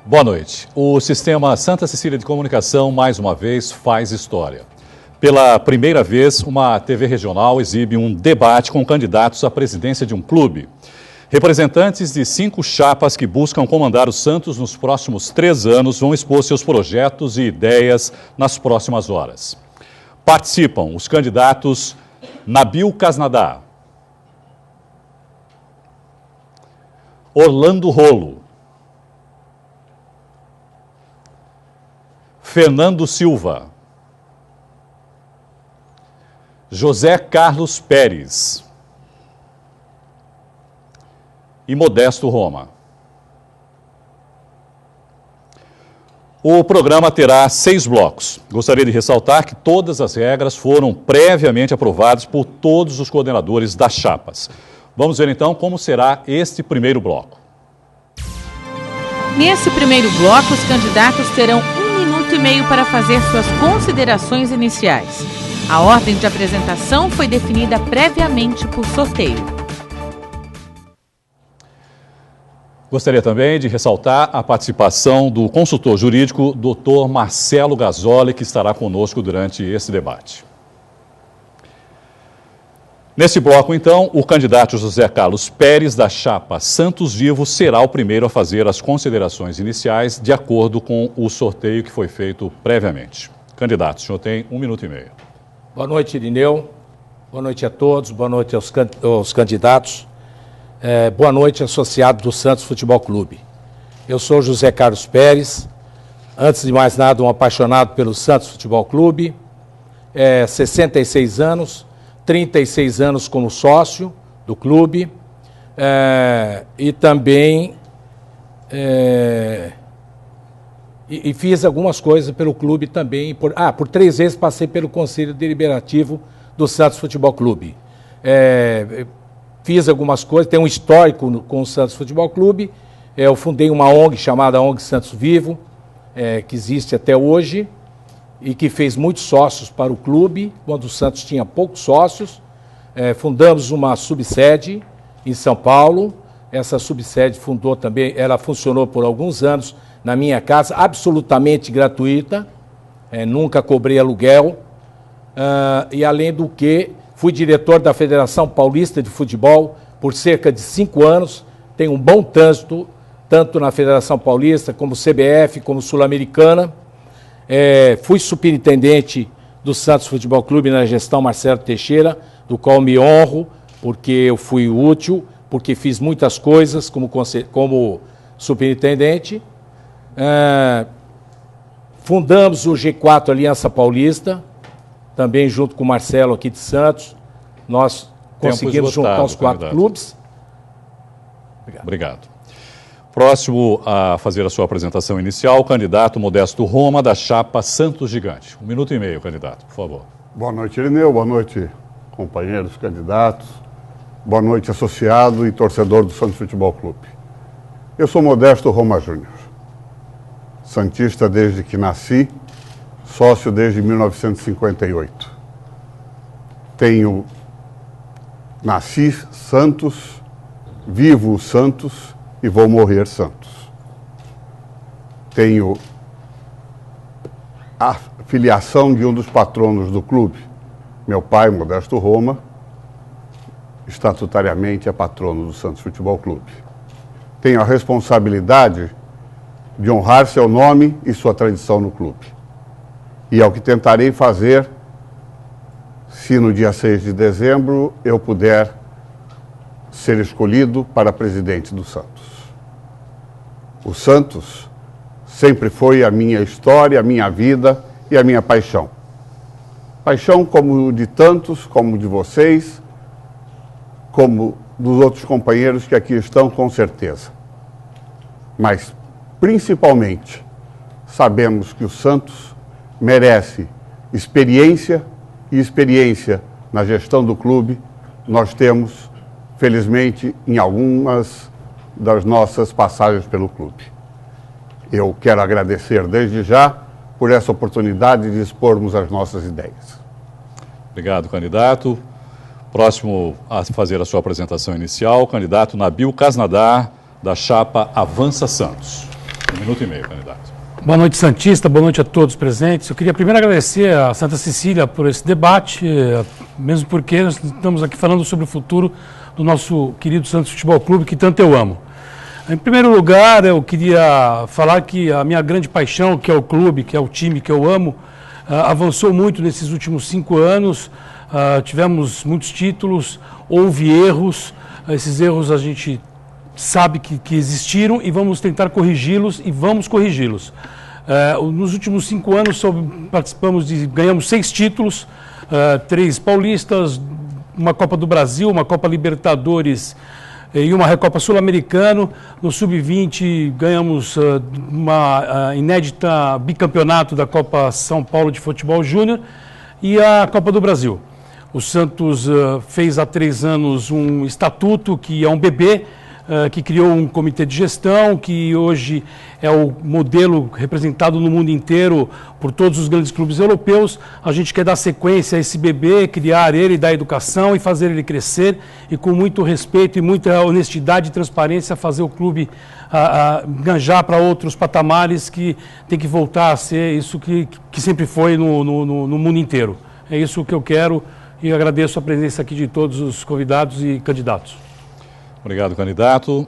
Boa noite. O Sistema Santa Cecília de Comunicação, mais uma vez, faz história. Pela primeira vez, uma TV regional exibe um debate com candidatos à presidência de um clube. Representantes de 5 chapas que buscam comandar o Santos nos próximos 3 anos vão expor seus projetos e ideias nas próximas horas. Participam os candidatos Nabil Casnadá, Orlando Rolo, Fernando Silva, José Carlos Pérez e Modesto Roma. O programa terá 6 blocos. Gostaria de ressaltar que todas as regras foram previamente aprovadas por todos os coordenadores das chapas. Vamos ver então como será este primeiro bloco. Nesse primeiro bloco, os candidatos terão 1 minuto e meio para fazer suas considerações iniciais. A ordem de apresentação foi definida previamente por sorteio. Gostaria também de ressaltar a participação do consultor jurídico, Dr. Marcelo Gasoli, que estará conosco durante esse debate. Nesse bloco, então, o candidato José Carlos Pérez, da chapa Santos Vivo, será o primeiro a fazer as considerações iniciais, de acordo com o sorteio que foi feito previamente. Candidato, o senhor tem 1 minuto e meio. Boa noite, Irineu. Boa noite a todos. Boa noite aos candidatos. Boa noite, associado do Santos Futebol Clube. Eu sou José Carlos Pérez. Antes de mais nada, um apaixonado pelo Santos Futebol Clube. 66 anos, 36 anos como sócio do clube. E também e fiz algumas coisas pelo clube também. Por 3 vezes passei pelo Conselho Deliberativo do Santos Futebol Clube. Fiz algumas coisas, tem um histórico com o Santos Futebol Clube. Eu fundei uma ONG chamada ONG Santos Vivo, que existe até hoje, e que fez muitos sócios para o clube, quando o Santos tinha poucos sócios. Fundamos uma subsede em São Paulo. Essa subsede ela funcionou por alguns anos na minha casa, absolutamente gratuita, nunca cobrei aluguel, e além do que, fui diretor da Federação Paulista de Futebol por cerca de 5 anos, tenho um bom trânsito, tanto na Federação Paulista, como CBF, como Sul-Americana. Fui superintendente do Santos Futebol Clube na gestão Marcelo Teixeira, do qual me honro, porque eu fui útil, porque fiz muitas coisas como superintendente. Fundamos o G4 Aliança Paulista, também junto com o Marcelo aqui de Santos. Nós conseguimos juntar os 4 clubes. Obrigado. Próximo a fazer a sua apresentação inicial, o candidato Modesto Roma, da chapa Santos Gigante. 1 minuto e meio, candidato, por favor. Boa noite, Irineu. Boa noite, companheiros candidatos. Boa noite, associado e torcedor do Santos Futebol Clube. Eu sou Modesto Roma Júnior, santista desde que nasci, sócio desde 1958. Nasci Santos, vivo Santos e vou morrer Santos. Tenho a filiação de um dos patronos do clube, meu pai, Modesto Roma, estatutariamente é patrono do Santos Futebol Clube. Tenho a responsabilidade de honrar seu nome e sua tradição no clube. E é o que tentarei fazer se no dia 6 de dezembro eu puder ser escolhido para presidente do Santos. O Santos sempre foi a minha história, a minha vida e a minha paixão. Paixão como de tantos, como de vocês, como dos outros companheiros que aqui estão, com certeza. Mas, principalmente, sabemos que o Santos merece experiência, e experiência na gestão do clube nós temos, felizmente, em algumas das nossas passagens pelo clube. Eu quero agradecer desde já por essa oportunidade de expormos as nossas ideias. Obrigado, candidato. Próximo a fazer a sua apresentação inicial, o candidato Nabil Casnadá, da chapa Avança Santos. 1 minuto e meio, candidato. Boa noite, Santista. Boa noite a todos presentes. Eu queria primeiro agradecer a Santa Cecília por esse debate, mesmo porque nós estamos aqui falando sobre o futuro do nosso querido Santos Futebol Clube, que tanto eu amo. Em primeiro lugar, eu queria falar que a minha grande paixão, que é o clube, que é o time que eu amo, avançou muito nesses últimos 5 anos. Tivemos muitos títulos, houve erros. Esses erros a gente sabe que existiram e vamos tentar corrigi-los e vamos corrigi-los. Nos últimos 5 anos ganhamos 6 títulos, 3 paulistas, uma Copa do Brasil, uma Copa Libertadores e uma Recopa Sul-Americano. No Sub-20 ganhamos uma inédita bicampeonato da Copa São Paulo de Futebol Júnior e a Copa do Brasil. O Santos fez há 3 anos um estatuto que é um bebê, que criou um comitê de gestão, que hoje é o modelo representado no mundo inteiro por todos os grandes clubes europeus. A gente quer dar sequência a esse bebê, criar ele, dar educação e fazer ele crescer e com muito respeito e muita honestidade e transparência fazer o clube ganjar para outros patamares que tem que voltar a ser isso que sempre foi no mundo inteiro. É isso que eu quero e agradeço a presença aqui de todos os convidados e candidatos. Obrigado, candidato.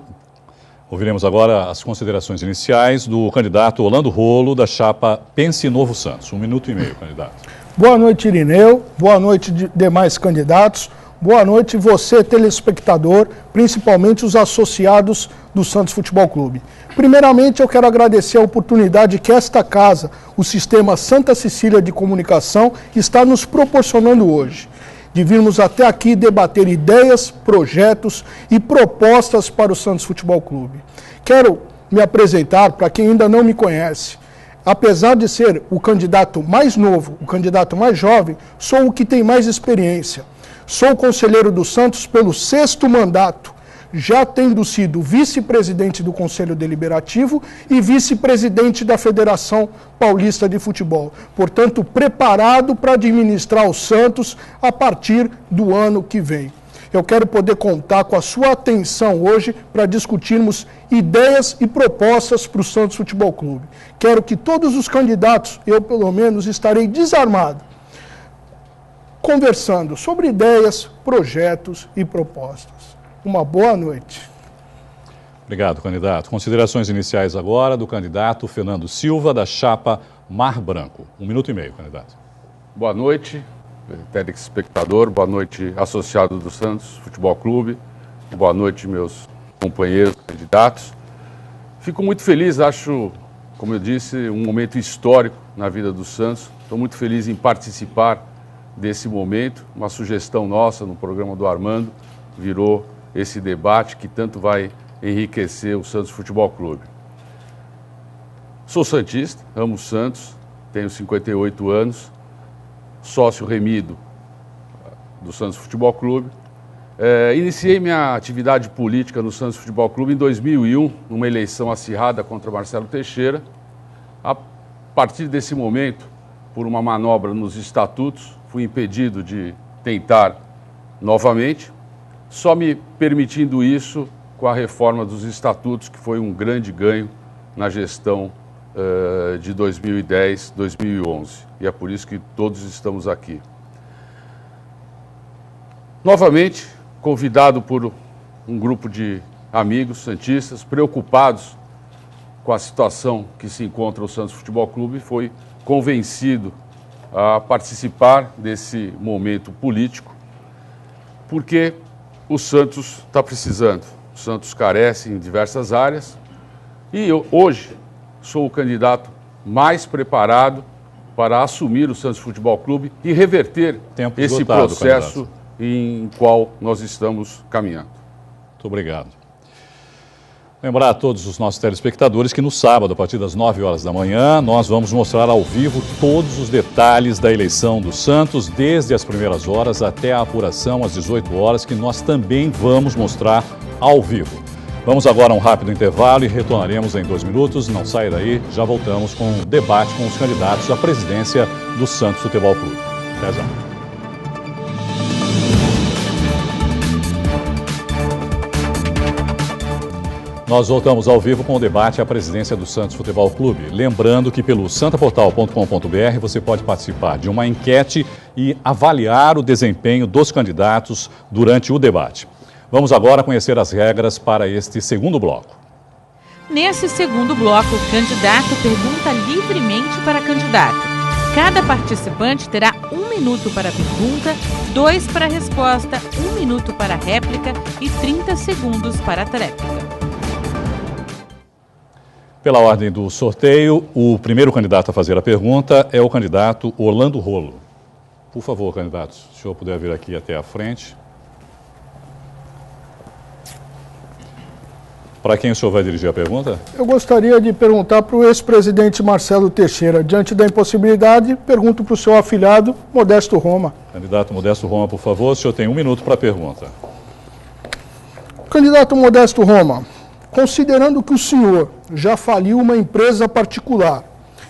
Ouviremos agora as considerações iniciais do candidato Orlando Rolo, da chapa Pense Novo Santos. 1 minuto e meio, candidato. Boa noite, Irineu. Boa noite, demais candidatos. Boa noite, você, telespectador, principalmente os associados do Santos Futebol Clube. Primeiramente, eu quero agradecer a oportunidade que esta casa, o Sistema Santa Cecília de Comunicação, está nos proporcionando hoje, de virmos até aqui debater ideias, projetos e propostas para o Santos Futebol Clube. Quero me apresentar para quem ainda não me conhece. Apesar de ser o candidato mais novo, o candidato mais jovem, sou o que tem mais experiência. Sou conselheiro do Santos pelo 6º mandato, já tendo sido vice-presidente do Conselho Deliberativo e vice-presidente da Federação Paulista de Futebol. Portanto, preparado para administrar o Santos a partir do ano que vem. Eu quero poder contar com a sua atenção hoje para discutirmos ideias e propostas para o Santos Futebol Clube. Quero que todos os candidatos, eu pelo menos, estarei desarmado, conversando sobre ideias, projetos e propostas. Uma boa noite. Obrigado, candidato. Considerações iniciais agora do candidato Fernando Silva, da chapa Mar Branco. 1 minuto e meio, candidato. Boa noite, telespectador. Boa noite, associado do Santos Futebol Clube. Boa noite, meus companheiros candidatos. Fico muito feliz, acho, como eu disse, um momento histórico na vida do Santos. Estou muito feliz em participar desse momento. Uma sugestão nossa no programa do Armando virou esse debate que tanto vai enriquecer o Santos Futebol Clube. Sou santista, amo o Santos, tenho 58 anos, sócio remido do Santos Futebol Clube. Iniciei minha atividade política no Santos Futebol Clube em 2001, numa eleição acirrada contra Marcelo Teixeira. A partir desse momento, por uma manobra nos estatutos, fui impedido de tentar novamente, só me permitindo isso com a reforma dos estatutos, que foi um grande ganho na gestão de 2010, 2011. E é por isso que todos estamos aqui. Novamente, convidado por um grupo de amigos santistas, preocupados com a situação que se encontra o Santos Futebol Clube, foi convencido a participar desse momento político, porque o Santos está precisando. O Santos carece em diversas áreas e eu, hoje, sou o candidato mais preparado para assumir o Santos Futebol Clube e reverter esse processo em qual nós estamos caminhando. Muito obrigado. Lembrar a todos os nossos telespectadores que no sábado, a partir das 9 horas da manhã, nós vamos mostrar ao vivo todos os detalhes da eleição do Santos, desde as primeiras horas até a apuração às 18 horas, que nós também vamos mostrar ao vivo. Vamos agora a um rápido intervalo e retornaremos em 2 minutos. Não saia daí, já voltamos com o debate com os candidatos à presidência do Santos Futebol Clube. Até já. Nós voltamos ao vivo com o debate à presidência do Santos Futebol Clube. Lembrando que pelo santaportal.com.br você pode participar de uma enquete e avaliar o desempenho dos candidatos durante o debate. Vamos agora conhecer as regras para este segundo bloco. Nesse segundo bloco, o candidato pergunta livremente para candidato. Cada participante terá 1 minuto para a pergunta, 2 para a resposta, 1 minuto para a réplica e 30 segundos para a tréplica. Pela ordem do sorteio, o primeiro candidato a fazer a pergunta é o candidato Orlando Rolo. Por favor, candidato, se o senhor puder vir aqui até a frente. Para quem o senhor vai dirigir a pergunta? Eu gostaria de perguntar para o ex-presidente Marcelo Teixeira. Diante da impossibilidade, pergunto para o seu afilhado, Modesto Roma. Candidato Modesto Roma, por favor, o senhor tem 1 minuto para a pergunta. Candidato Modesto Roma, considerando que o senhor já faliu uma empresa particular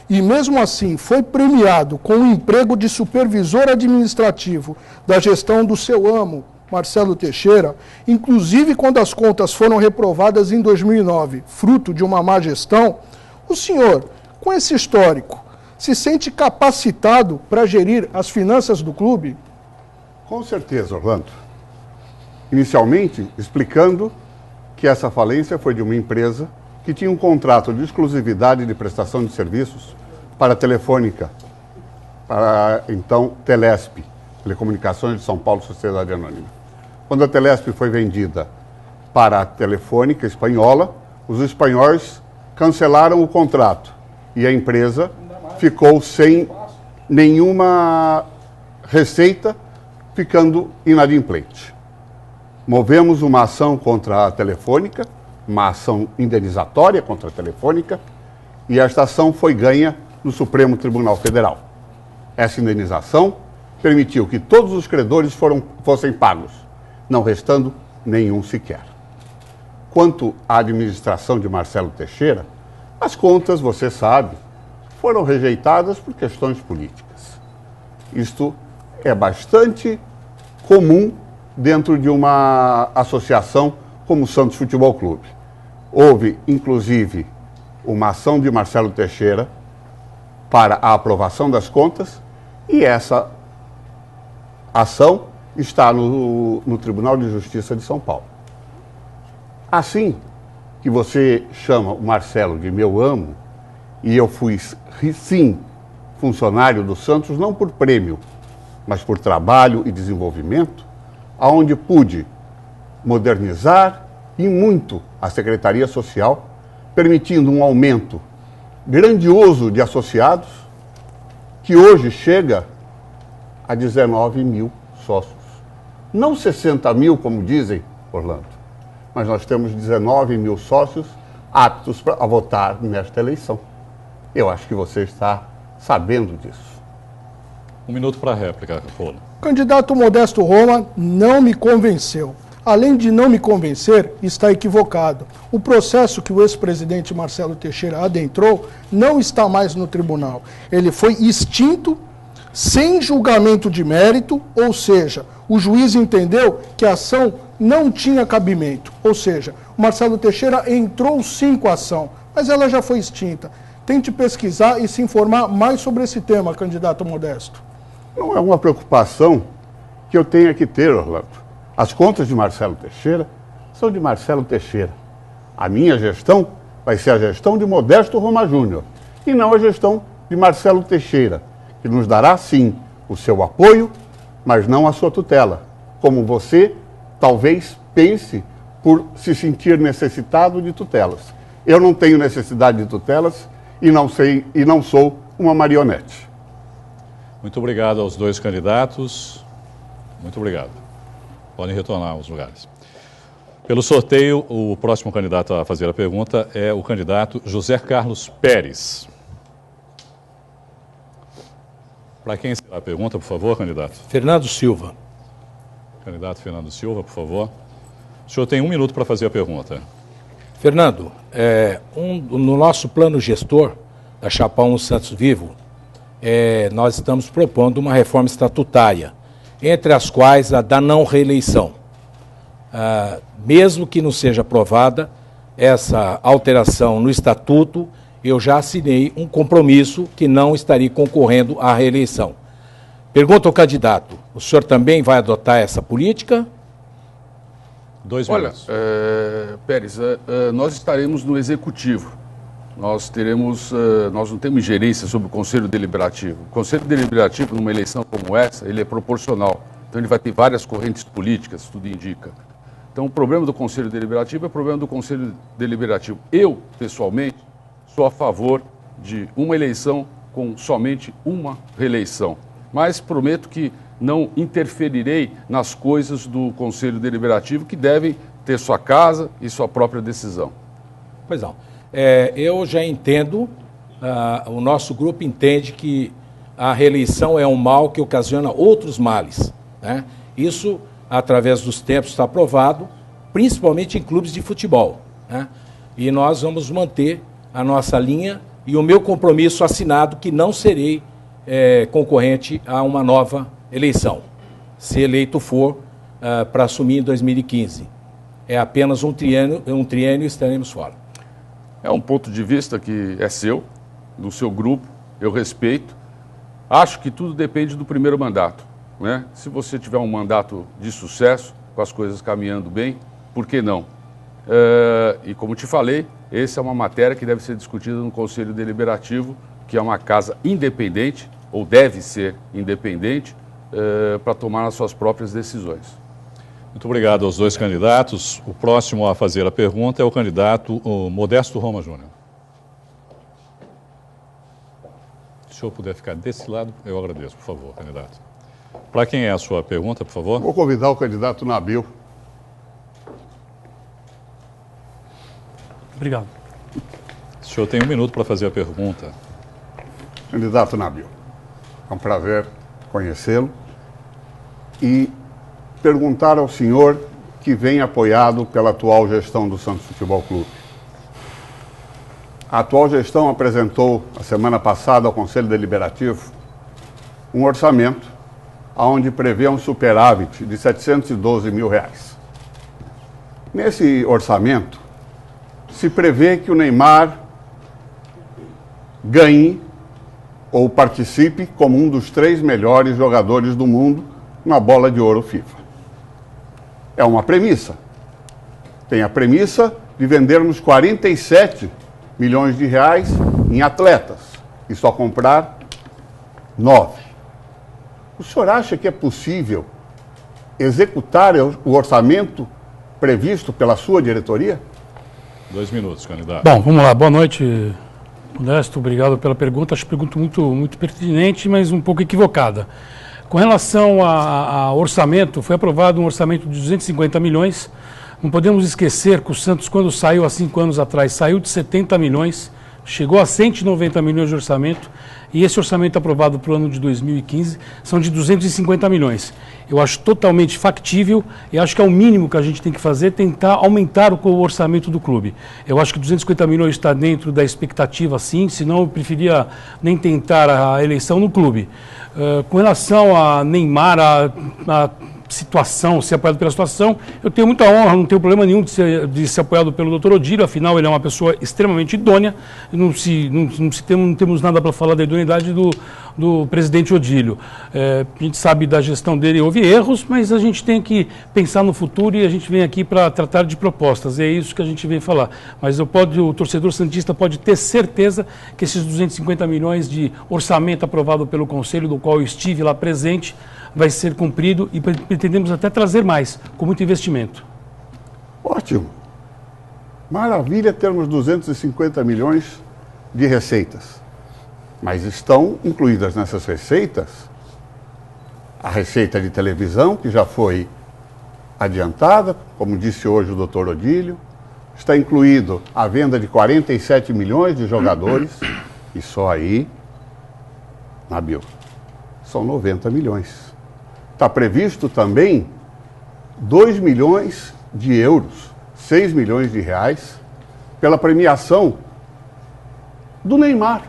e mesmo assim foi premiado com o emprego de supervisor administrativo da gestão do seu amo, Marcelo Teixeira, inclusive quando as contas foram reprovadas em 2009, fruto de uma má gestão, o senhor, com esse histórico, se sente capacitado para gerir as finanças do clube? Com certeza, Orlando. Inicialmente, explicando que essa falência foi de uma empresa que tinha um contrato de exclusividade de prestação de serviços para a Telefônica, para então Telesp, Telecomunicações de São Paulo, Sociedade Anônima. Quando a Telesp foi vendida para a Telefônica espanhola, os espanhóis cancelaram o contrato e a empresa ficou sem nenhuma receita, ficando inadimplente. Movemos uma ação contra a Telefônica, uma ação indenizatória contra a Telefônica, e esta ação foi ganha no Supremo Tribunal Federal. Essa indenização permitiu que todos os credores fossem pagos, não restando nenhum sequer. Quanto à administração de Marcelo Teixeira, as contas, você sabe, foram rejeitadas por questões políticas. Isto é bastante comum dentro de uma associação como o Santos Futebol Clube. Houve, inclusive, uma ação de Marcelo Teixeira para a aprovação das contas e essa ação está no Tribunal de Justiça de São Paulo. Assim que você chama o Marcelo de meu amo, e eu fui, sim, funcionário do Santos, não por prêmio, mas por trabalho e desenvolvimento, aonde pude modernizar e muito a Secretaria Social, permitindo um aumento grandioso de associados, que hoje chega a 19 mil sócios. Não 60 mil, como dizem, Orlando, mas nós temos 19 mil sócios aptos a votar nesta eleição. Eu acho que você está sabendo disso. 1 minuto para a réplica, Rolo. Candidato Modesto Roma não me convenceu. Além de não me convencer, está equivocado. O processo que o ex-presidente Marcelo Teixeira adentrou não está mais no tribunal. Ele foi extinto sem julgamento de mérito, ou seja, o juiz entendeu que a ação não tinha cabimento. Ou seja, o Marcelo Teixeira entrou sim com a ação, mas ela já foi extinta. Tente pesquisar e se informar mais sobre esse tema, candidato Modesto. Não é uma preocupação que eu tenha que ter, Orlando. As contas de Marcelo Teixeira são de Marcelo Teixeira. A minha gestão vai ser a gestão de Modesto Roma Júnior e não a gestão de Marcelo Teixeira, que nos dará, sim, o seu apoio, mas não a sua tutela, como você talvez pense por se sentir necessitado de tutelas. Eu não tenho necessidade de tutelas e não sou uma marionete. Muito obrigado aos dois candidatos. Muito obrigado. Podem retornar aos lugares. Pelo sorteio, o próximo candidato a fazer a pergunta é o candidato José Carlos Pérez. Para quem será a pergunta, por favor, candidato? Fernando Silva. Candidato Fernando Silva, por favor. O senhor tem 1 minuto para fazer a pergunta. Fernando, no nosso plano gestor da Chapa 1 Santos Vivo, nós estamos propondo uma reforma estatutária, entre as quais a da não reeleição. Mesmo que não seja aprovada, essa alteração no estatuto, eu já assinei um compromisso que não estaria concorrendo à reeleição. Pergunta ao candidato, o senhor também vai adotar essa política? 2 Olha, minutos. Pérez, nós estaremos no executivo. Nós não temos ingerência sobre o Conselho Deliberativo. O Conselho Deliberativo, numa eleição como essa, ele é proporcional. Então ele vai ter várias correntes políticas, tudo indica. Então o problema do Conselho Deliberativo é o problema do Conselho Deliberativo. Eu, pessoalmente, sou a favor de uma eleição com somente uma reeleição. Mas prometo que não interferirei nas coisas do Conselho Deliberativo, que devem ter sua casa e sua própria decisão. Pois não. Eu já entendo, o nosso grupo entende que a reeleição é um mal que ocasiona outros males, né? Isso, através dos tempos, está provado, principalmente em clubes de futebol, né? E nós vamos manter a nossa linha e o meu compromisso assinado que não serei concorrente a uma nova eleição, se eleito for para assumir em 2015. É apenas um triênio e estaremos fora. É um ponto de vista que é seu, do seu grupo, eu respeito. Acho que tudo depende do primeiro mandato, né? Se você tiver um mandato de sucesso, com as coisas caminhando bem, por que não? E como te falei, essa é uma matéria que deve ser discutida no Conselho Deliberativo, que é uma casa independente, ou deve ser independente, para tomar as suas próprias decisões. Muito obrigado aos dois candidatos. O próximo a fazer a pergunta é o candidato Modesto Roma Júnior. Se o senhor puder ficar desse lado, eu agradeço, por favor, candidato. Para quem é a sua pergunta, por favor? Vou convidar o candidato Nabil. Obrigado. O senhor tem 1 minuto para fazer a pergunta. Candidato Nabil, é um prazer conhecê-lo e perguntar ao senhor que vem apoiado pela atual gestão do Santos Futebol Clube. A atual gestão apresentou, a semana passada, ao Conselho Deliberativo, um orçamento onde prevê um superávit de R$712 mil. Nesse orçamento, se prevê que o Neymar ganhe ou participe como um dos 3 melhores jogadores do mundo na Bola de Ouro FIFA. É uma premissa. Tem a premissa de vendermos 47 milhões de reais em atletas e só comprar 9. O senhor acha que é possível executar o orçamento previsto pela sua diretoria? 2 minutos, candidato. Bom, vamos lá. Boa noite, Modesto. Obrigado pela pergunta. Acho pergunta muito pertinente, mas um pouco equivocada. Com relação ao orçamento, foi aprovado um orçamento de 250 milhões. Não podemos esquecer que o Santos, quando saiu há 5 anos atrás, saiu de 70 milhões, chegou a 190 milhões de orçamento, e esse orçamento aprovado para o ano de 2015 são de 250 milhões. Eu acho totalmente factível e acho que é o mínimo que a gente tem que fazer, tentar aumentar o orçamento do clube. Eu acho que 250 milhões está dentro da expectativa, sim, senão eu preferia nem tentar a eleição no clube. Com relação a Neymar, a situação, ser apoiado pela situação, eu tenho muita honra, não tenho problema nenhum de ser apoiado pelo Dr. Odílio, afinal ele é uma pessoa extremamente idônea, não temos nada para falar da idoneidade do presidente Odílio. A gente sabe da gestão dele, houve erros, mas a gente tem que pensar no futuro e a gente vem aqui para tratar de propostas, é isso que a gente vem falar. Mas o torcedor santista pode ter certeza que esses 250 milhões de orçamento aprovado pelo Conselho, do qual eu estive lá presente, vai ser cumprido e pretendemos até trazer mais, com muito investimento. Ótimo. Maravilha termos 250 milhões de receitas. Mas estão incluídas nessas receitas a receita de televisão, que já foi adiantada, como disse hoje o doutor Odílio. Está incluído a venda de 47 milhões de jogadores. E só aí, Nabil, são 90 milhões. Está previsto também 2 milhões de euros, 6 milhões de reais, pela premiação do Neymar,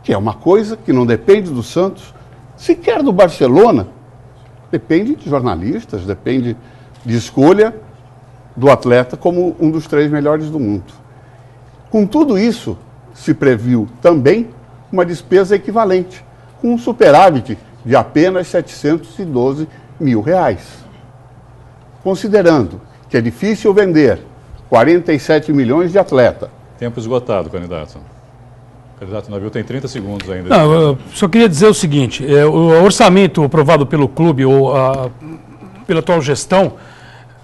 que é uma coisa que não depende do Santos, sequer do Barcelona, depende de jornalistas, depende de escolha do atleta como um dos 3 melhores do mundo. Com tudo isso, se previu também uma despesa equivalente, com um superávit de apenas R$ 712 mil. Considerando que é difícil vender 47 milhões de atleta. Tempo esgotado, candidato. O candidato Nabil tem 30 segundos ainda. Não, eu só queria dizer o seguinte, o orçamento aprovado pelo clube ou pela atual gestão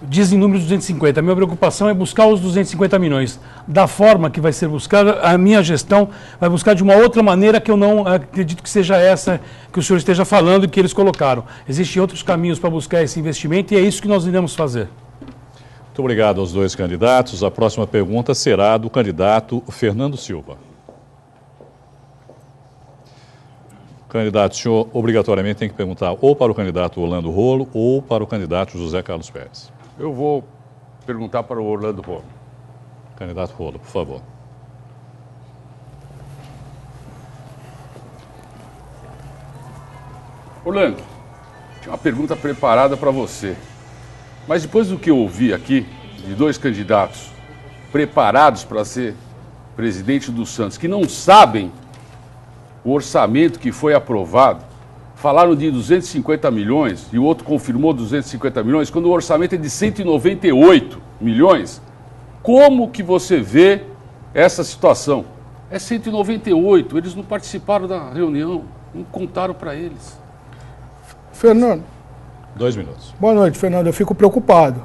diz em número de 250. A minha preocupação é buscar os 250 milhões. Da forma que vai ser buscada, a minha gestão vai buscar de uma outra maneira que eu não acredito que seja essa que o senhor esteja falando e que eles colocaram. Existem outros caminhos para buscar esse investimento e é isso que nós iremos fazer. Muito obrigado aos 2 candidatos. A próxima pergunta será do candidato Fernando Silva. Candidato, o senhor obrigatoriamente tem que perguntar ou para o candidato Orlando Rolo ou para o candidato José Carlos Pérez. Eu vou perguntar para o Orlando Rolo. Candidato Rolo, por favor. Orlando, tinha uma pergunta preparada para você. Mas depois do que eu ouvi aqui, de 2 candidatos preparados para ser presidente do Santos, que não sabem o orçamento que foi aprovado, falaram de 250 milhões e o outro confirmou 250 milhões, quando o orçamento é de 198 milhões, como que você vê essa situação? É 198, eles não participaram da reunião, não contaram para eles. Fernando. 2 minutos. Boa noite, Fernando. Eu fico preocupado.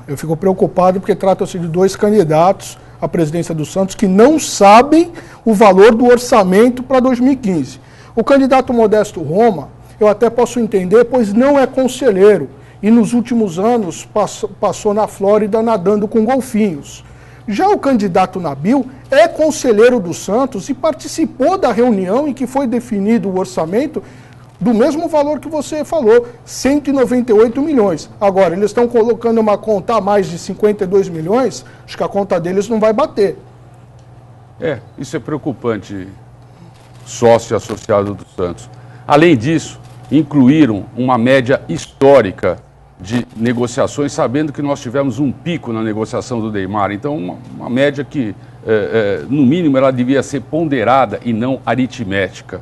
Porque trata-se de 2 candidatos à presidência do Santos que não sabem o valor do orçamento para 2015. O candidato Modesto Roma, eu até posso entender, pois não é conselheiro e nos últimos anos passou na Flórida nadando com golfinhos. Já o candidato Nabil é conselheiro do Santos e participou da reunião em que foi definido o orçamento do mesmo valor que você falou, 198 milhões. Agora, eles estão colocando uma conta a mais de 52 milhões, acho que a conta deles não vai bater. Isso é preocupante, sócio associado do Santos. Além disso, incluíram uma média histórica de negociações, sabendo que nós tivemos um pico na negociação do Neymar. Então, uma média que, no mínimo, ela devia ser ponderada e não aritmética.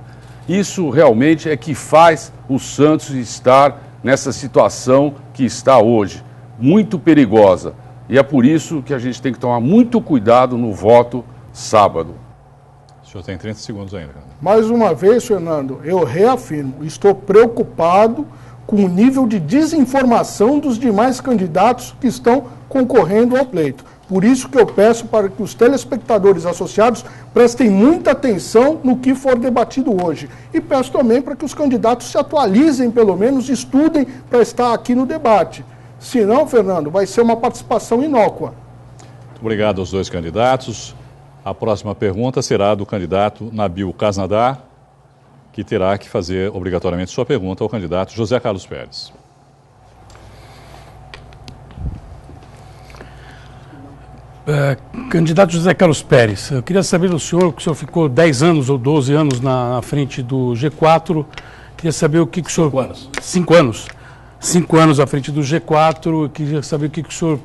Isso realmente é que faz o Santos estar nessa situação que está hoje, muito perigosa. E é por isso que a gente tem que tomar muito cuidado no voto sábado. O senhor tem 30 segundos ainda. Mais uma vez, Fernando, eu reafirmo, estou preocupado com o nível de desinformação dos demais candidatos que estão concorrendo ao pleito. Por isso que eu peço para que os telespectadores associados prestem muita atenção no que for debatido hoje. E peço também para que os candidatos se atualizem, pelo menos estudem para estar aqui no debate. Senão, Fernando, vai ser uma participação inócua. Muito obrigado aos 2 candidatos. A próxima pergunta será do candidato Nabil Casnadar, que terá que fazer obrigatoriamente sua pergunta ao candidato José Carlos Pérez. Candidato José Carlos Pérez, eu queria saber do senhor, que o senhor ficou 10 anos ou 12 anos na frente do G4, queria saber o que o senhor... 5 anos. 5 anos. 5 anos à frente do G4, eu queria saber o que o senhor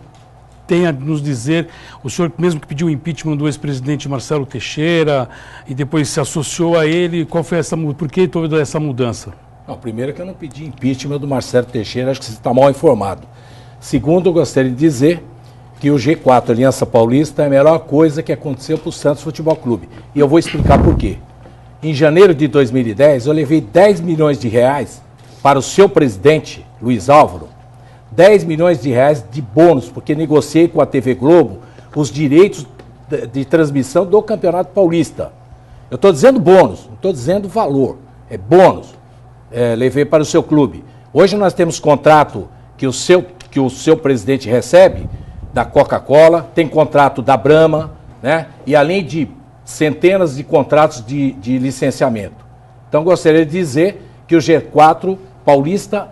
tem a nos dizer. O senhor mesmo que pediu o impeachment do ex-presidente Marcelo Teixeira e depois se associou a ele, qual foi por que toda essa mudança? Não, primeiro que eu não pedi impeachment do Marcelo Teixeira, acho que você está mal informado. Segundo, eu gostaria de dizer que o G4 Aliança Paulista é a melhor coisa que aconteceu para o Santos Futebol Clube. E eu vou explicar por quê. Em janeiro de 2010, eu levei 10 milhões de reais para o seu presidente, Luiz Álvaro, 10 milhões de reais de bônus, porque negociei com a TV Globo os direitos de transmissão do Campeonato Paulista. Eu estou dizendo bônus, não estou dizendo valor, é bônus. Levei para o seu clube. Hoje nós temos contrato que o seu presidente recebe da Coca-Cola, tem contrato da Brahma, né? E além de centenas de contratos de licenciamento. Então gostaria de dizer que o G4 Paulista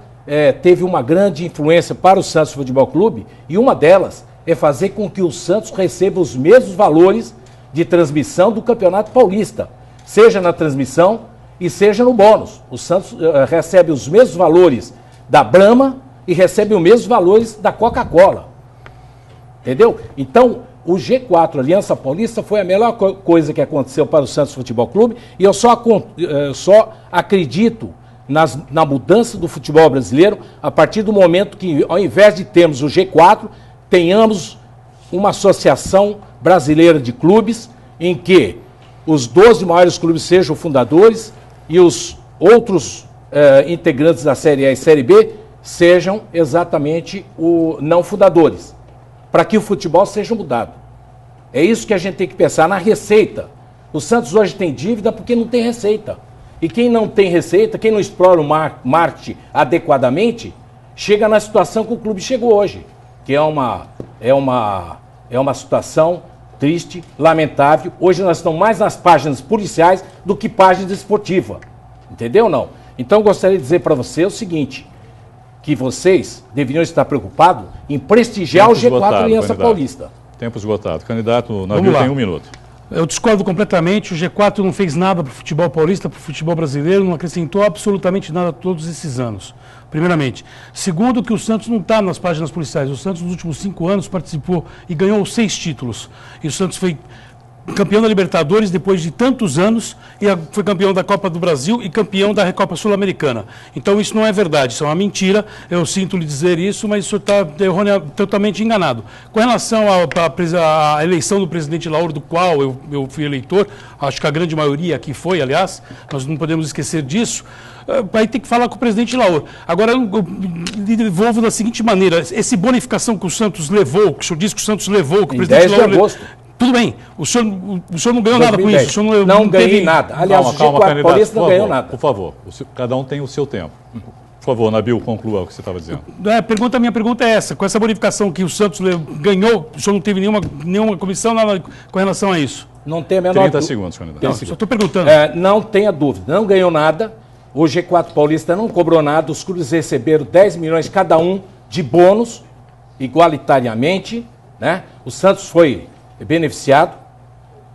teve uma grande influência para o Santos Futebol Clube e uma delas é fazer com que o Santos receba os mesmos valores de transmissão do Campeonato Paulista, seja na transmissão e seja no bônus. O Santos recebe os mesmos valores da Brahma e recebe os mesmos valores da Coca-Cola. Entendeu? Então, o G4, Aliança Paulista, foi a melhor coisa que aconteceu para o Santos Futebol Clube, e eu só acredito na mudança do futebol brasileiro a partir do momento que, ao invés de termos o G4, tenhamos uma associação brasileira de clubes em que os 12 maiores clubes sejam fundadores e os outros integrantes da Série A e Série B sejam exatamente não fundadores, para que o futebol seja mudado. É isso que a gente tem que pensar na receita. O Santos hoje tem dívida porque não tem receita. E quem não tem receita, quem não explora o marketing adequadamente, chega na situação que o clube chegou hoje, que é uma situação triste, lamentável. Hoje nós estamos mais nas páginas policiais do que páginas esportivas. Entendeu ou não? Então eu gostaria de dizer para você o seguinte, que vocês deveriam estar preocupados em prestigiar o G4 Aliança Paulista. Tempo esgotado. Candidato Nabil tem 1 minuto. Eu discordo completamente. O G4 não fez nada para o futebol paulista, para o futebol brasileiro, não acrescentou absolutamente nada todos esses anos, primeiramente. Segundo, que o Santos não está nas páginas policiais. O Santos, nos últimos 5 anos, participou e ganhou 6 títulos. E o Santos foi campeão da Libertadores depois de tantos anos, e foi campeão da Copa do Brasil e campeão da Recopa Sul-Americana. Então isso não é verdade, isso é uma mentira. Eu sinto lhe dizer isso, mas isso está totalmente enganado. Com relação à eleição do presidente Lauro, do qual eu fui eleitor, acho que a grande maioria aqui foi, aliás, nós não podemos esquecer disso. Aí tem que falar com o presidente Lauro. Agora, eu devolvo da seguinte maneira: essa bonificação que o Santos levou, que o senhor disse que o Santos levou, que o presidente Lauro... 10 de agosto. Tudo bem, o senhor não ganhou 2010. Nada com isso. O senhor não ganhei nada. Aliás, calma, o G4 Paulista não ganhou nada. Por favor, cada um tem o seu tempo. Por favor, Nabil, conclua o que você estava dizendo. A minha pergunta é essa: com essa bonificação que o Santos ganhou, o senhor não teve nenhuma comissão nada com relação a isso? Não tem a menor 30 segundos, candidato. Só estou perguntando. Não tenha dúvida, não ganhou nada. O G4 Paulista não cobrou nada. Os clubes receberam 10 milhões cada um de bônus, igualitariamente, né? O Santos foi beneficiado.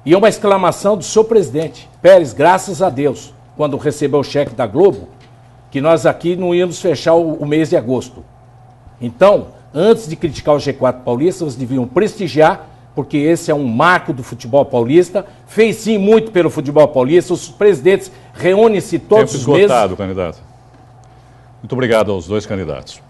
E uma exclamação do seu presidente, Pérez, graças a Deus, quando recebeu o cheque da Globo, que nós aqui não íamos fechar o mês de agosto. Então, antes de criticar o G4 Paulista, vocês deviam prestigiar, porque esse é um marco do futebol paulista, fez sim muito pelo futebol paulista, os presidentes reúnem-se todos os meses. Tempo esgotado, candidato. Muito obrigado aos dois candidatos.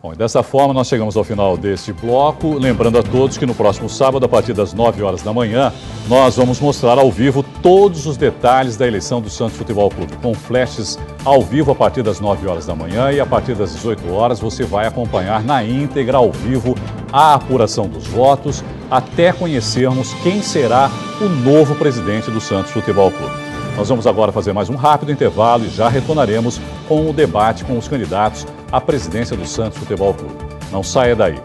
Bom, e dessa forma nós chegamos ao final deste bloco, lembrando a todos que no próximo sábado, a partir das 9 horas da manhã, nós vamos mostrar ao vivo todos os detalhes da eleição do Santos Futebol Clube, com flashes ao vivo a partir das 9 horas da manhã, e a partir das 18 horas você vai acompanhar na íntegra, ao vivo, a apuração dos votos, até conhecermos quem será o novo presidente do Santos Futebol Clube. Nós vamos agora fazer mais um rápido intervalo e já retornaremos com o debate com os candidatos à presidência do Santos Futebol Clube. Não saia daí.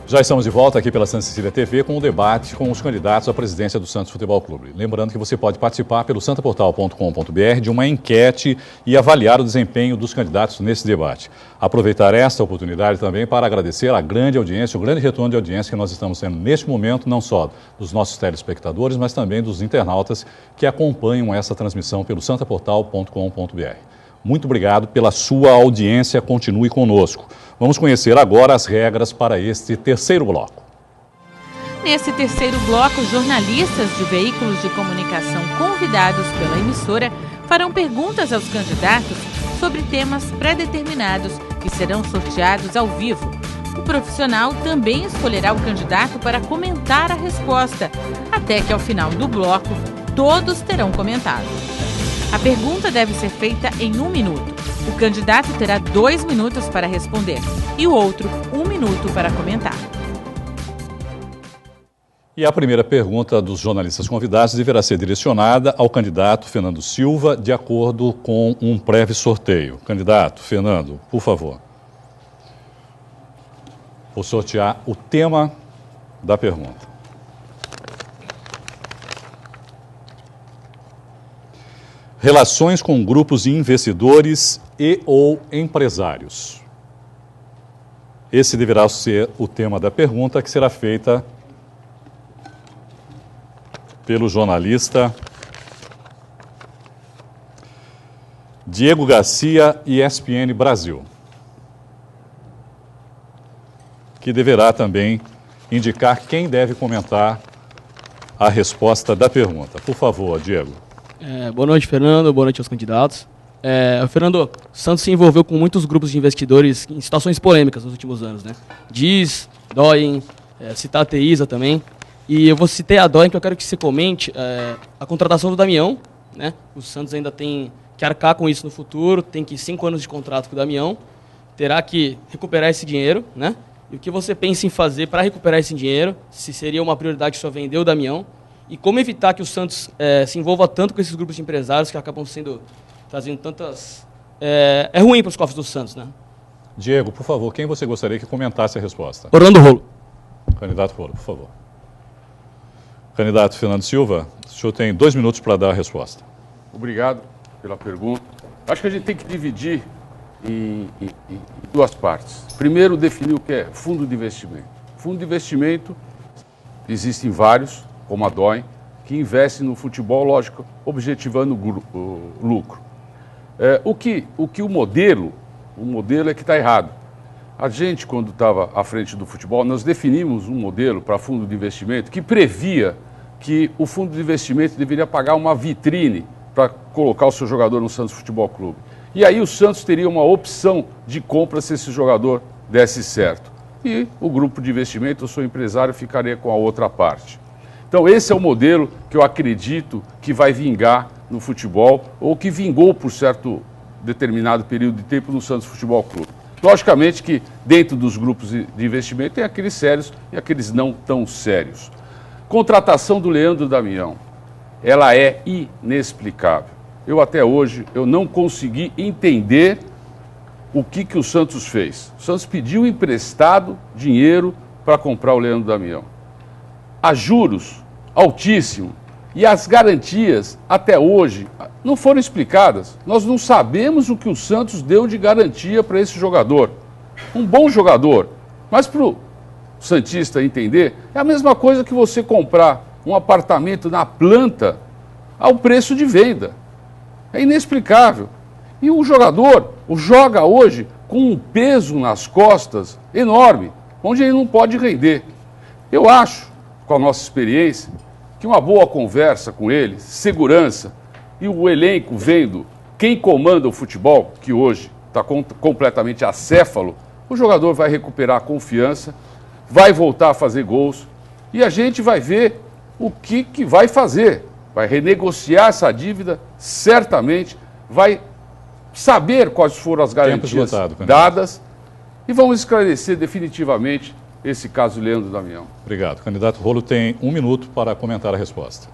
Já estamos de volta aqui pela Santa Cecília TV com o debate com os candidatos à presidência do Santos Futebol Clube. Lembrando que você pode participar pelo santaportal.com.br de uma enquete e avaliar o desempenho dos candidatos nesse debate. Aproveitar esta oportunidade também para agradecer a grande audiência, o grande retorno de audiência que nós estamos tendo neste momento, não só dos nossos telespectadores, mas também dos internautas que acompanham essa transmissão pelo santaportal.com.br. Muito obrigado pela sua audiência, continue conosco. Vamos conhecer agora as regras para este terceiro bloco. Nesse terceiro bloco, jornalistas de veículos de comunicação convidados pela emissora farão perguntas aos candidatos sobre temas pré-determinados que serão sorteados ao vivo. O profissional também escolherá o candidato para comentar a resposta, até que ao final do bloco todos terão comentado. A pergunta deve ser feita em 1 minuto. O candidato terá 2 minutos para responder e o outro 1 minuto para comentar. E a primeira pergunta dos jornalistas convidados deverá ser direcionada ao candidato Fernando Silva, de acordo com um breve sorteio. Candidato Fernando, por favor. Vou sortear o tema da pergunta. Relações com grupos de investidores e ou empresários. Esse deverá ser o tema da pergunta, que será feita pelo jornalista Diego Garcia, ESPN Brasil, que deverá também indicar quem deve comentar a resposta da pergunta. Por favor, Diego. Boa noite, Fernando. Boa noite aos candidatos. Fernando, o Santos se envolveu com muitos grupos de investidores em situações polêmicas nos últimos anos, né? Diz, Doyen, citar a Teisa também. E eu vou citar a Doyen, que eu quero que você comente a contratação do Damião, né? O Santos ainda tem que arcar com isso no futuro, tem que 5 anos de contrato com o Damião, terá que recuperar esse dinheiro, né? E o que você pensa em fazer para recuperar esse dinheiro? Se seria uma prioridade só vender o Damião? E como evitar que o Santos se envolva tanto com esses grupos de empresários que acabam trazendo tantas... É ruim para os cofres do Santos, né? Diego, por favor, quem você gostaria que comentasse a resposta? Orlando Rolo. Candidato Rolo, por favor. Candidato Fernando Silva, o senhor tem 2 minutos para dar a resposta. Obrigado pela pergunta. Acho que a gente tem que dividir em 2 partes. Primeiro, definir o que é fundo de investimento. Fundo de investimento, existem vários, como a Doyen, que investem no futebol, lógico, objetivando o lucro. O modelo é que está errado. A gente, quando estava à frente do futebol, nós definimos um modelo para fundo de investimento que previa que o fundo de investimento deveria pagar uma vitrine para colocar o seu jogador no Santos Futebol Clube. E aí o Santos teria uma opção de compra se esse jogador desse certo. E o grupo de investimento, o seu empresário, ficaria com a outra parte. Então esse é o modelo que eu acredito que vai vingar no futebol, ou que vingou por certo determinado período de tempo no Santos Futebol Clube. Logicamente que dentro dos grupos de investimento tem aqueles sérios e aqueles não tão sérios. Contratação do Leandro Damião, ela é inexplicável. Eu até hoje não consegui entender o que o Santos fez. O Santos pediu emprestado dinheiro para comprar o Leandro Damião. A juros altíssimo. E as garantias, até hoje, não foram explicadas. Nós não sabemos o que o Santos deu de garantia para esse jogador. Um bom jogador. Mas para o santista entender, é a mesma coisa que você comprar um apartamento na planta ao preço de venda. É inexplicável. E o jogador joga hoje com um peso nas costas enorme, onde ele não pode render. Eu acho, com a nossa experiência, que uma boa conversa com ele, segurança, e o elenco vendo quem comanda o futebol, que hoje está completamente acéfalo, o jogador vai recuperar a confiança, vai voltar a fazer gols, e a gente vai ver o que vai fazer. Vai renegociar essa dívida, certamente, vai saber quais foram as garantias dadas, e vamos esclarecer definitivamente esse caso Leandro Damião. Obrigado. O candidato Rolo tem 1 minuto para comentar a resposta.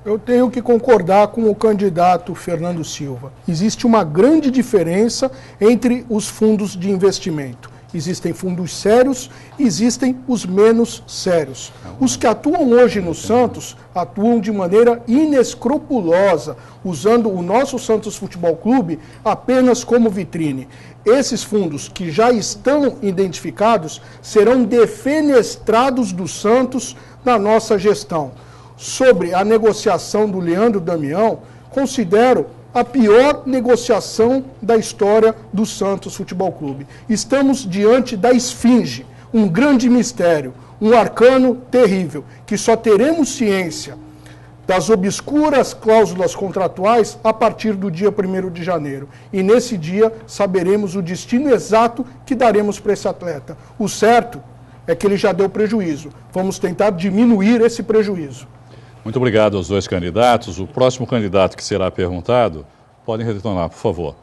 Eu tenho que concordar com o candidato Fernando Silva. Existe uma grande diferença entre os fundos de investimento. Existem fundos sérios, existem os menos sérios. Os que atuam hoje no Santos atuam de maneira inescrupulosa, usando o nosso Santos Futebol Clube apenas como vitrine. Esses fundos que já estão identificados serão defenestrados do Santos na nossa gestão. Sobre a negociação do Leandro Damião, considero a pior negociação da história do Santos Futebol Clube. Estamos diante da esfinge, um grande mistério, um arcano terrível, que só teremos ciência das obscuras cláusulas contratuais a partir do dia 1º de janeiro. E nesse dia saberemos o destino exato que daremos para esse atleta. O certo é que ele já deu prejuízo. Vamos tentar diminuir esse prejuízo. Muito obrigado aos 2 candidatos. O próximo candidato que será perguntado, podem retornar, por favor.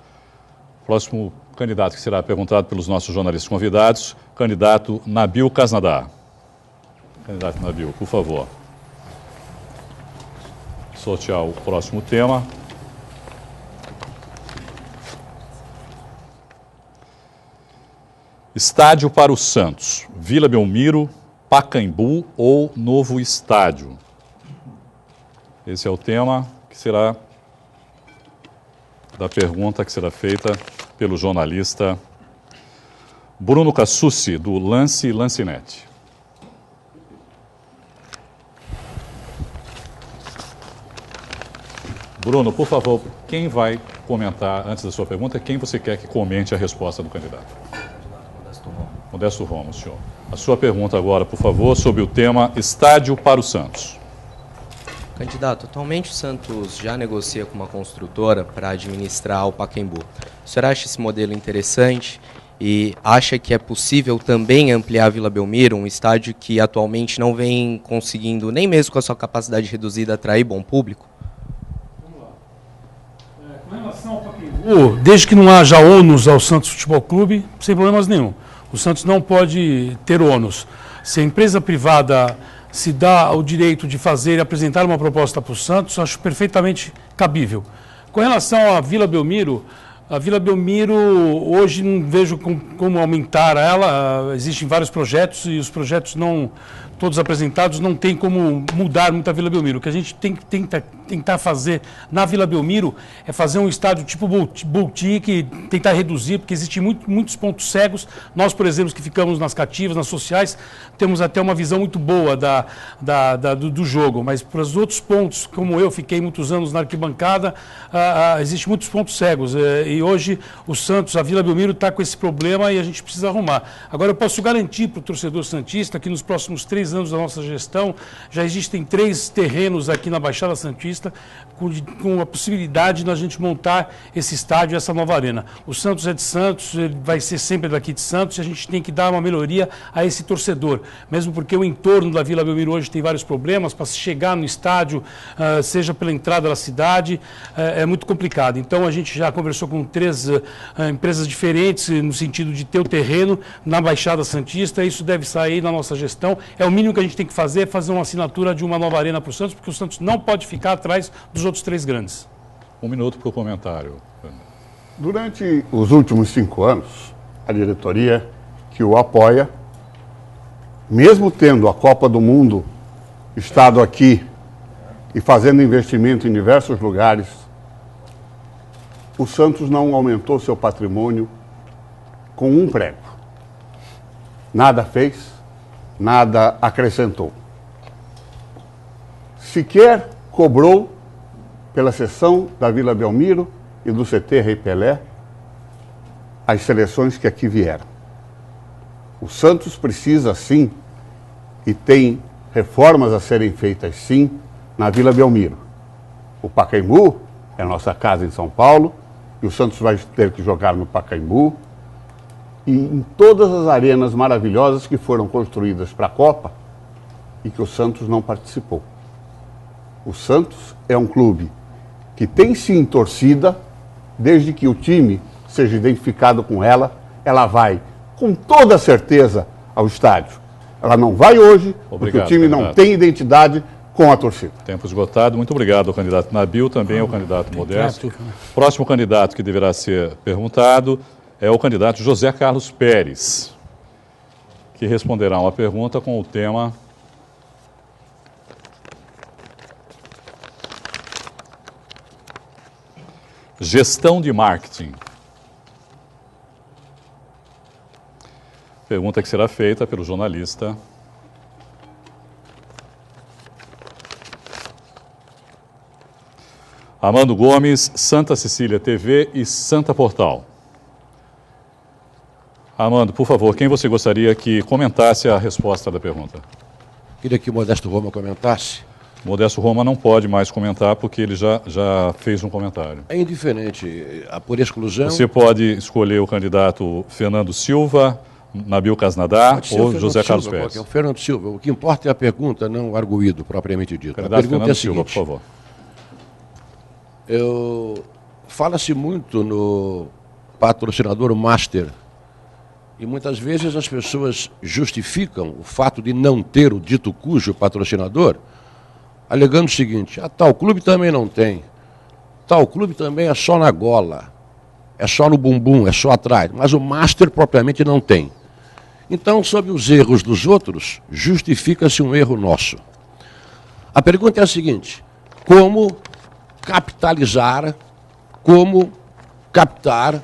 O próximo candidato que será perguntado pelos nossos jornalistas convidados, candidato Nabil Kasnadar. Candidato Nabil, por favor. Sortear o próximo tema. Estádio para o Santos, Vila Belmiro, Pacaembu ou Novo Estádio? Esse é o tema que será da pergunta que será feita pelo jornalista Bruno Cassucci, do Lance Lancinete. Bruno, por favor, quem vai comentar, antes da sua pergunta, quem você quer que comente a resposta do candidato? Modesto Roma, senhor. A sua pergunta agora, por favor, sobre o tema Estádio para o Santos. Candidato, atualmente o Santos já negocia com uma construtora para administrar o Pacaembu. O senhor acha esse modelo interessante e acha que é possível também ampliar a Vila Belmiro, um estádio que atualmente não vem conseguindo, nem mesmo com a sua capacidade reduzida, atrair bom público? Com relação ao Pacaembu, desde que não haja ônus ao Santos Futebol Clube, sem problemas nenhum. O Santos não pode ter ônus. Se a empresa privada se dá o direito de fazer e apresentar uma proposta para o Santos, acho perfeitamente cabível. Com relação à Vila Belmiro, a Vila Belmiro hoje não vejo como aumentar ela, existem vários projetos e os projetos não todos apresentados não tem como mudar muito a Vila Belmiro. O que a gente tem que tentar fazer na Vila Belmiro é fazer um estádio tipo boutique, tentar reduzir, porque existem muitos pontos cegos. Nós, por exemplo, que ficamos nas cativas, nas sociais, temos até uma visão muito boa do jogo, mas para os outros pontos, como eu fiquei muitos anos na arquibancada, existem muitos pontos cegos. E hoje o Santos, a Vila Belmiro está com esse problema e a gente precisa arrumar. Agora eu posso garantir para o torcedor santista que nos próximos 3 anos da nossa gestão já existem 3 terrenos aqui na Baixada Santista com a possibilidade de a gente montar esse estádio, essa nova arena. O Santos é de Santos, ele vai ser sempre daqui de Santos e a gente tem que dar uma melhoria a esse torcedor, mesmo porque o entorno da Vila Belmiro hoje tem vários problemas, para se chegar no estádio, seja pela entrada da cidade, é muito complicado. Então a gente já conversou com 3 empresas diferentes no sentido de ter o terreno na Baixada Santista, isso deve sair na nossa gestão. É o mínimo que a gente tem que fazer, é fazer uma assinatura de uma nova arena para o Santos, porque o Santos não pode ficar atrás dos outros 3 grandes. 1 minuto para o comentário. Durante os últimos 5 anos, a diretoria que o apoia, mesmo tendo a Copa do Mundo estado aqui e fazendo investimento em diversos lugares, o Santos não aumentou seu patrimônio com um prego. Nada fez, nada acrescentou. Sequer cobrou pela cessão da Vila Belmiro e do CT Rei Pelé as seleções que aqui vieram. O Santos precisa sim, e tem reformas a serem feitas sim, na Vila Belmiro. O Pacaembu é a nossa casa em São Paulo, e o Santos vai ter que jogar no Pacaembu e em todas as arenas maravilhosas que foram construídas para a Copa e que o Santos não participou. O Santos é um clube que tem sim torcida, desde que o time seja identificado com ela, ela vai com toda certeza ao estádio. Ela não vai hoje, porque o time não tem identidade com a torcida. Tempo esgotado. Muito obrigado ao candidato Nabil, também ao candidato Modesto. Próximo candidato que deverá ser perguntado é o candidato José Carlos Pérez, que responderá uma pergunta com o tema Gestão de Marketing. Pergunta que será feita pelo jornalista Armando Gomes, Santa Cecília TV e Santa Portal. Armando, por favor, quem você gostaria que comentasse a resposta da pergunta? Queria que o Modesto Roma comentasse. Modesto Roma não pode mais comentar porque ele já fez um comentário. É indiferente, por exclusão... Você pode escolher o candidato Fernando Silva, Nabil Casnadar ou José Carlos Pérez. O Fernando Silva. O que importa é a pergunta, não o arguído propriamente dito. Candidato a pergunta Fernando é a seguinte, Silva, por favor. Fala-se muito no patrocinador master e muitas vezes as pessoas justificam o fato de não ter o dito cujo patrocinador alegando o seguinte: tal clube também não tem, tal clube também é só na gola, é só no bumbum, é só atrás, mas o master propriamente não tem. Então, sob os erros dos outros, justifica-se um erro nosso. A pergunta é a seguinte: como capitalizar, como captar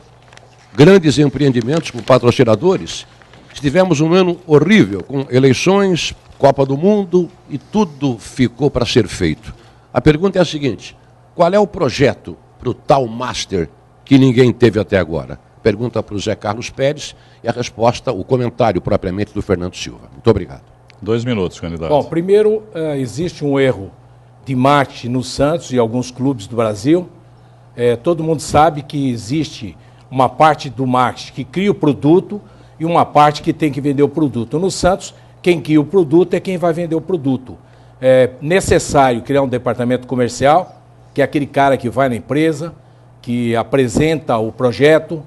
grandes empreendimentos com patrocinadores? Tivemos um ano horrível, com eleições, Copa do Mundo e tudo ficou para ser feito. A pergunta é a seguinte: qual é o projeto para o tal master que ninguém teve até agora? Pergunta para o Zé Carlos Pérez e a resposta, o comentário propriamente do Fernando Silva. Muito obrigado. 2 minutos, candidato. Bom, primeiro, existe um erro de marketing no Santos e alguns clubes do Brasil. Todo mundo sabe que existe uma parte do marketing que cria o produto e uma parte que tem que vender o produto. No Santos, quem cria o produto é quem vai vender o produto. É necessário criar um departamento comercial, que é aquele cara que vai na empresa, que apresenta o projeto,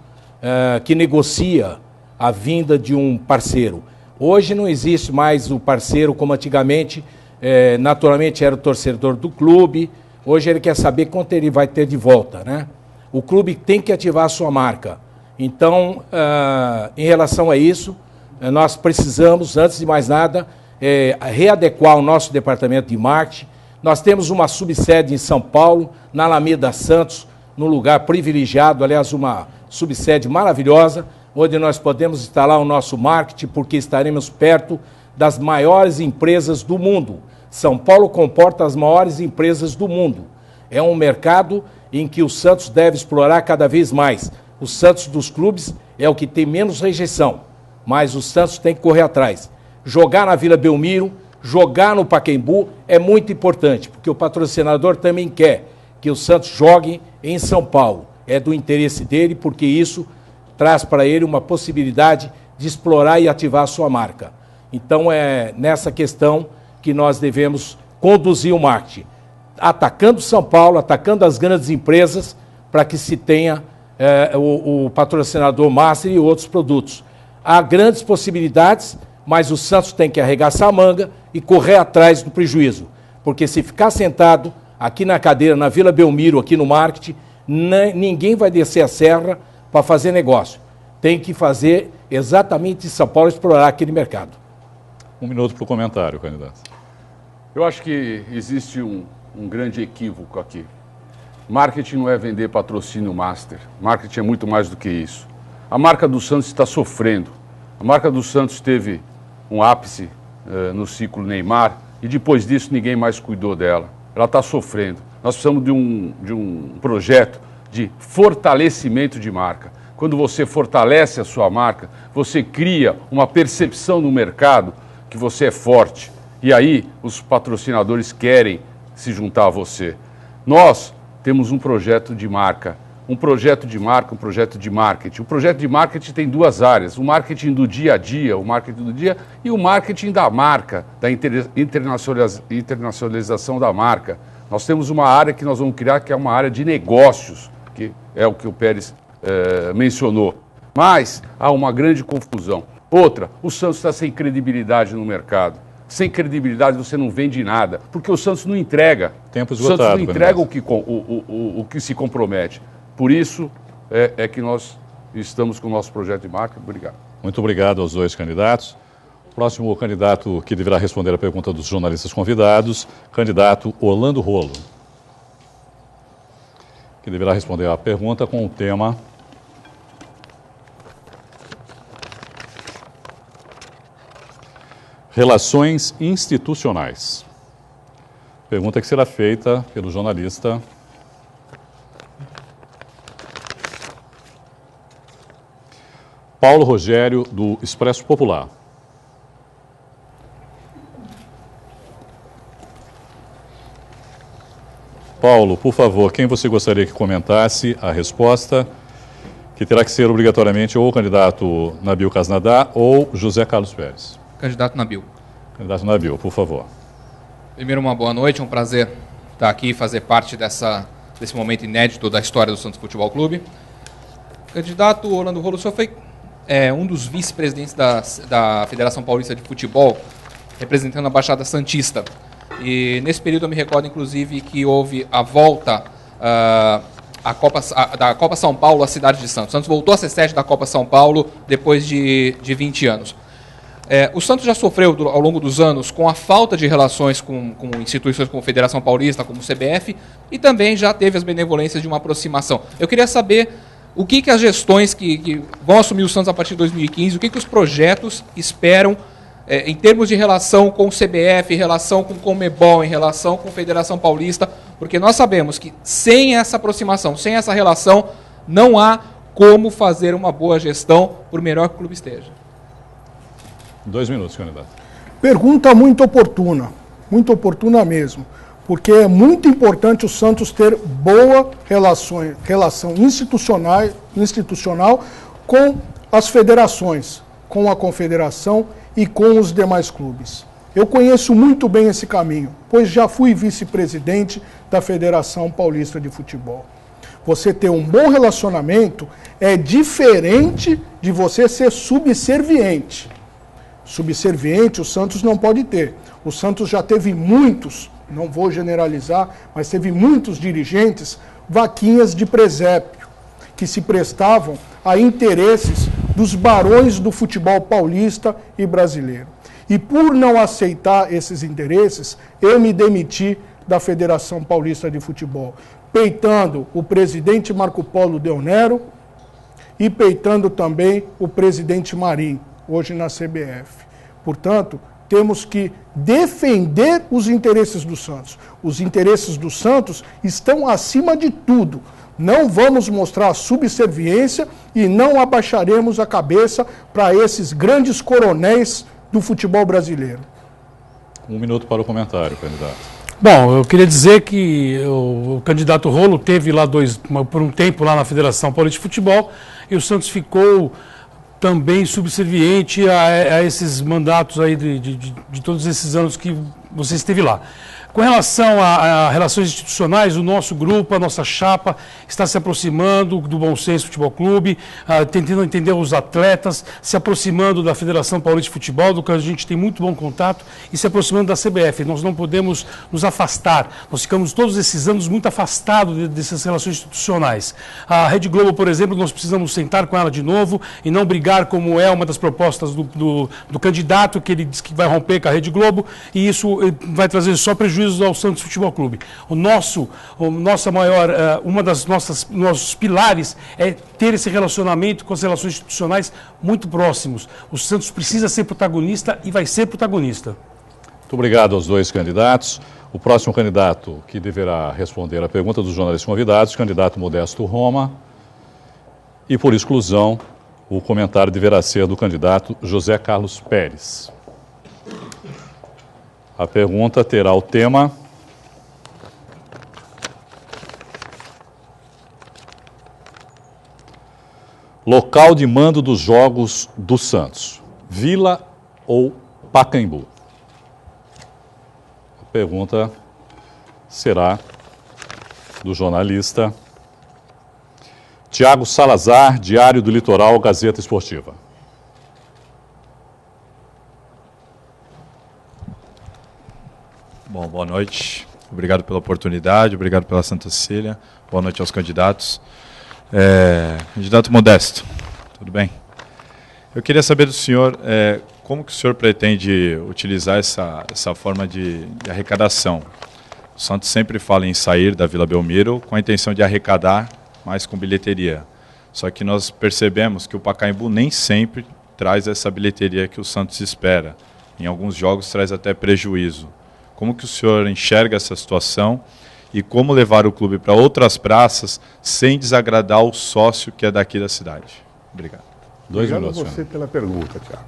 que negocia a vinda de um parceiro. Hoje não existe mais o parceiro como antigamente, naturalmente era o torcedor do clube, hoje ele quer saber quanto ele vai ter de volta, né? O clube tem que ativar a sua marca. Então, em relação a isso, nós precisamos, antes de mais nada, readequar o nosso departamento de marketing. Nós temos uma subsede em São Paulo, na Alameda Santos, num lugar privilegiado, aliás, uma subsede maravilhosa, onde nós podemos instalar o nosso marketing, porque estaremos perto das maiores empresas do mundo. São Paulo comporta as maiores empresas do mundo. É um mercado em que o Santos deve explorar cada vez mais. O Santos dos clubes é o que tem menos rejeição, mas o Santos tem que correr atrás. Jogar na Vila Belmiro, jogar no Pacaembu é muito importante, porque o patrocinador também quer que o Santos jogue em São Paulo. É do interesse dele, porque isso traz para ele uma possibilidade de explorar e ativar a sua marca. Então é nessa questão que nós devemos conduzir o marketing, atacando São Paulo, atacando as grandes empresas, para que se tenha o patrocinador master e outros produtos. Há grandes possibilidades, mas o Santos tem que arregaçar a manga e correr atrás do prejuízo. Porque se ficar sentado aqui na cadeira, na Vila Belmiro, aqui no marketing, ninguém vai descer a serra para fazer negócio. Tem que fazer exatamente em São Paulo, explorar aquele mercado. 1 minuto para o comentário, candidato. Eu acho que existe um grande equívoco aqui. Marketing não é vender patrocínio master. Marketing é muito mais do que isso. A marca do Santos está sofrendo. A marca do Santos teve um ápice no ciclo Neymar e depois disso ninguém mais cuidou dela. Ela está sofrendo. Nós precisamos de um projeto de fortalecimento de marca. Quando você fortalece a sua marca, você cria uma percepção no mercado que você é forte. E aí os patrocinadores querem se juntar a você. Nós temos um projeto de marca, um projeto de marketing. O projeto de marketing tem 2 áreas, o marketing do dia a dia, o marketing do dia e o marketing da marca, da internacionalização da marca. Nós temos uma área que nós vamos criar, que é uma área de negócios, que é o que o Pérez mencionou. Mas há uma grande confusão. Outra, o Santos está sem credibilidade no mercado. Sem credibilidade você não vende nada, porque o Santos não entrega. Tempo esgotado, o Santos não entrega o que se compromete. Por isso é que nós estamos com o nosso projeto de marca. Obrigado. Muito obrigado aos 2 candidatos. Próximo candidato que deverá responder a pergunta dos jornalistas convidados, candidato Orlando Rolo, que deverá responder a pergunta com o tema Relações institucionais. Pergunta que será feita pelo jornalista Paulo Rogério, do Expresso Popular. Paulo, por favor, quem você gostaria que comentasse a resposta, que terá que ser obrigatoriamente ou o candidato Nabil Casnadá ou José Carlos Pérez? Candidato Nabil. Candidato Nabil, por favor. Primeiro, uma boa noite, é um prazer estar aqui e fazer parte desse momento inédito da história do Santos Futebol Clube. Candidato Orlando Rolo, o senhor foi um dos vice-presidentes da Federação Paulista de Futebol, representando a Baixada Santista. E nesse período eu me recordo, inclusive, que houve a volta da Copa São Paulo à cidade de Santos. Santos voltou a ser sede da Copa São Paulo depois de 20 anos. O Santos já sofreu, ao longo dos anos, com a falta de relações com instituições como a Federação Paulista, como o CBF, e também já teve as benevolências de uma aproximação. Eu queria saber o que as gestões que vão assumir o Santos a partir de 2015, o que os projetos esperam em termos de relação com o CBF, em relação com o Conmebol, em relação com a Federação Paulista, porque nós sabemos que sem essa aproximação, sem essa relação, não há como fazer uma boa gestão, por melhor que o clube esteja. 2 minutos, candidato. Pergunta muito oportuna mesmo, porque é muito importante o Santos ter boa relação institucional com as federações, com a confederação e com os demais clubes. Eu conheço muito bem esse caminho, pois já fui vice-presidente da Federação Paulista de Futebol. Você ter um bom relacionamento é diferente de você ser subserviente. Subserviente o Santos não pode ter. O Santos já teve muitos, não vou generalizar, mas teve muitos dirigentes vaquinhas de presépio, que se prestavam a interesses dos barões do futebol paulista e brasileiro. E por não aceitar esses interesses, eu me demiti da Federação Paulista de Futebol, peitando o presidente Marco Polo Del Nero e peitando também o presidente Marim, hoje na CBF. Portanto, temos que defender os interesses do Santos. Os interesses do Santos estão acima de tudo. Não vamos mostrar subserviência e não abaixaremos a cabeça para esses grandes coronéis do futebol brasileiro. 1 minuto para o comentário, candidato. Bom, eu queria dizer que o candidato Rolo teve lá por um tempo lá na Federação Paulista de Futebol e o Santos ficou também subserviente a esses mandatos aí de todos esses anos que você esteve lá. Com relação a relações institucionais, o nosso grupo, a nossa chapa, está se aproximando do Bom Senso Futebol Clube, tentando entender os atletas, se aproximando da Federação Paulista de Futebol, do que a gente tem muito bom contato, e se aproximando da CBF. Nós não podemos nos afastar. Nós ficamos todos esses anos muito afastados dessas relações institucionais. A Rede Globo, por exemplo, nós precisamos sentar com ela de novo e não brigar como é uma das propostas do candidato, que ele diz que vai romper com a Rede Globo, e isso vai trazer só prejuízo ao Santos Futebol Clube. Uma das nossos pilares é ter esse relacionamento com as relações institucionais muito próximos. O Santos precisa ser protagonista e vai ser protagonista. Muito obrigado aos 2 candidatos. O próximo candidato que deverá responder a pergunta dos jornalistas convidados, o candidato Modesto Roma. E, por exclusão, o comentário deverá ser do candidato José Carlos Pérez. A pergunta terá o tema local de mando dos jogos do Santos, Vila ou Pacaembu? A pergunta será do jornalista Tiago Salazar, Diário do Litoral, Gazeta Esportiva. Bom, boa noite. Obrigado pela oportunidade, obrigado pela Santa Cecília. Boa noite aos candidatos. Candidato Modesto, tudo bem? Eu queria saber do senhor como que o senhor pretende utilizar essa forma de arrecadação. O Santos sempre fala em sair da Vila Belmiro com a intenção de arrecadar mais com bilheteria. Só que nós percebemos que o Pacaembu nem sempre traz essa bilheteria que o Santos espera. Em alguns jogos traz até prejuízo. Como que o senhor enxerga essa situação e como levar o clube para outras praças sem desagradar o sócio que é daqui da cidade? Obrigado. 2 minutos. minutos. Obrigado a você pela pergunta, Tiago.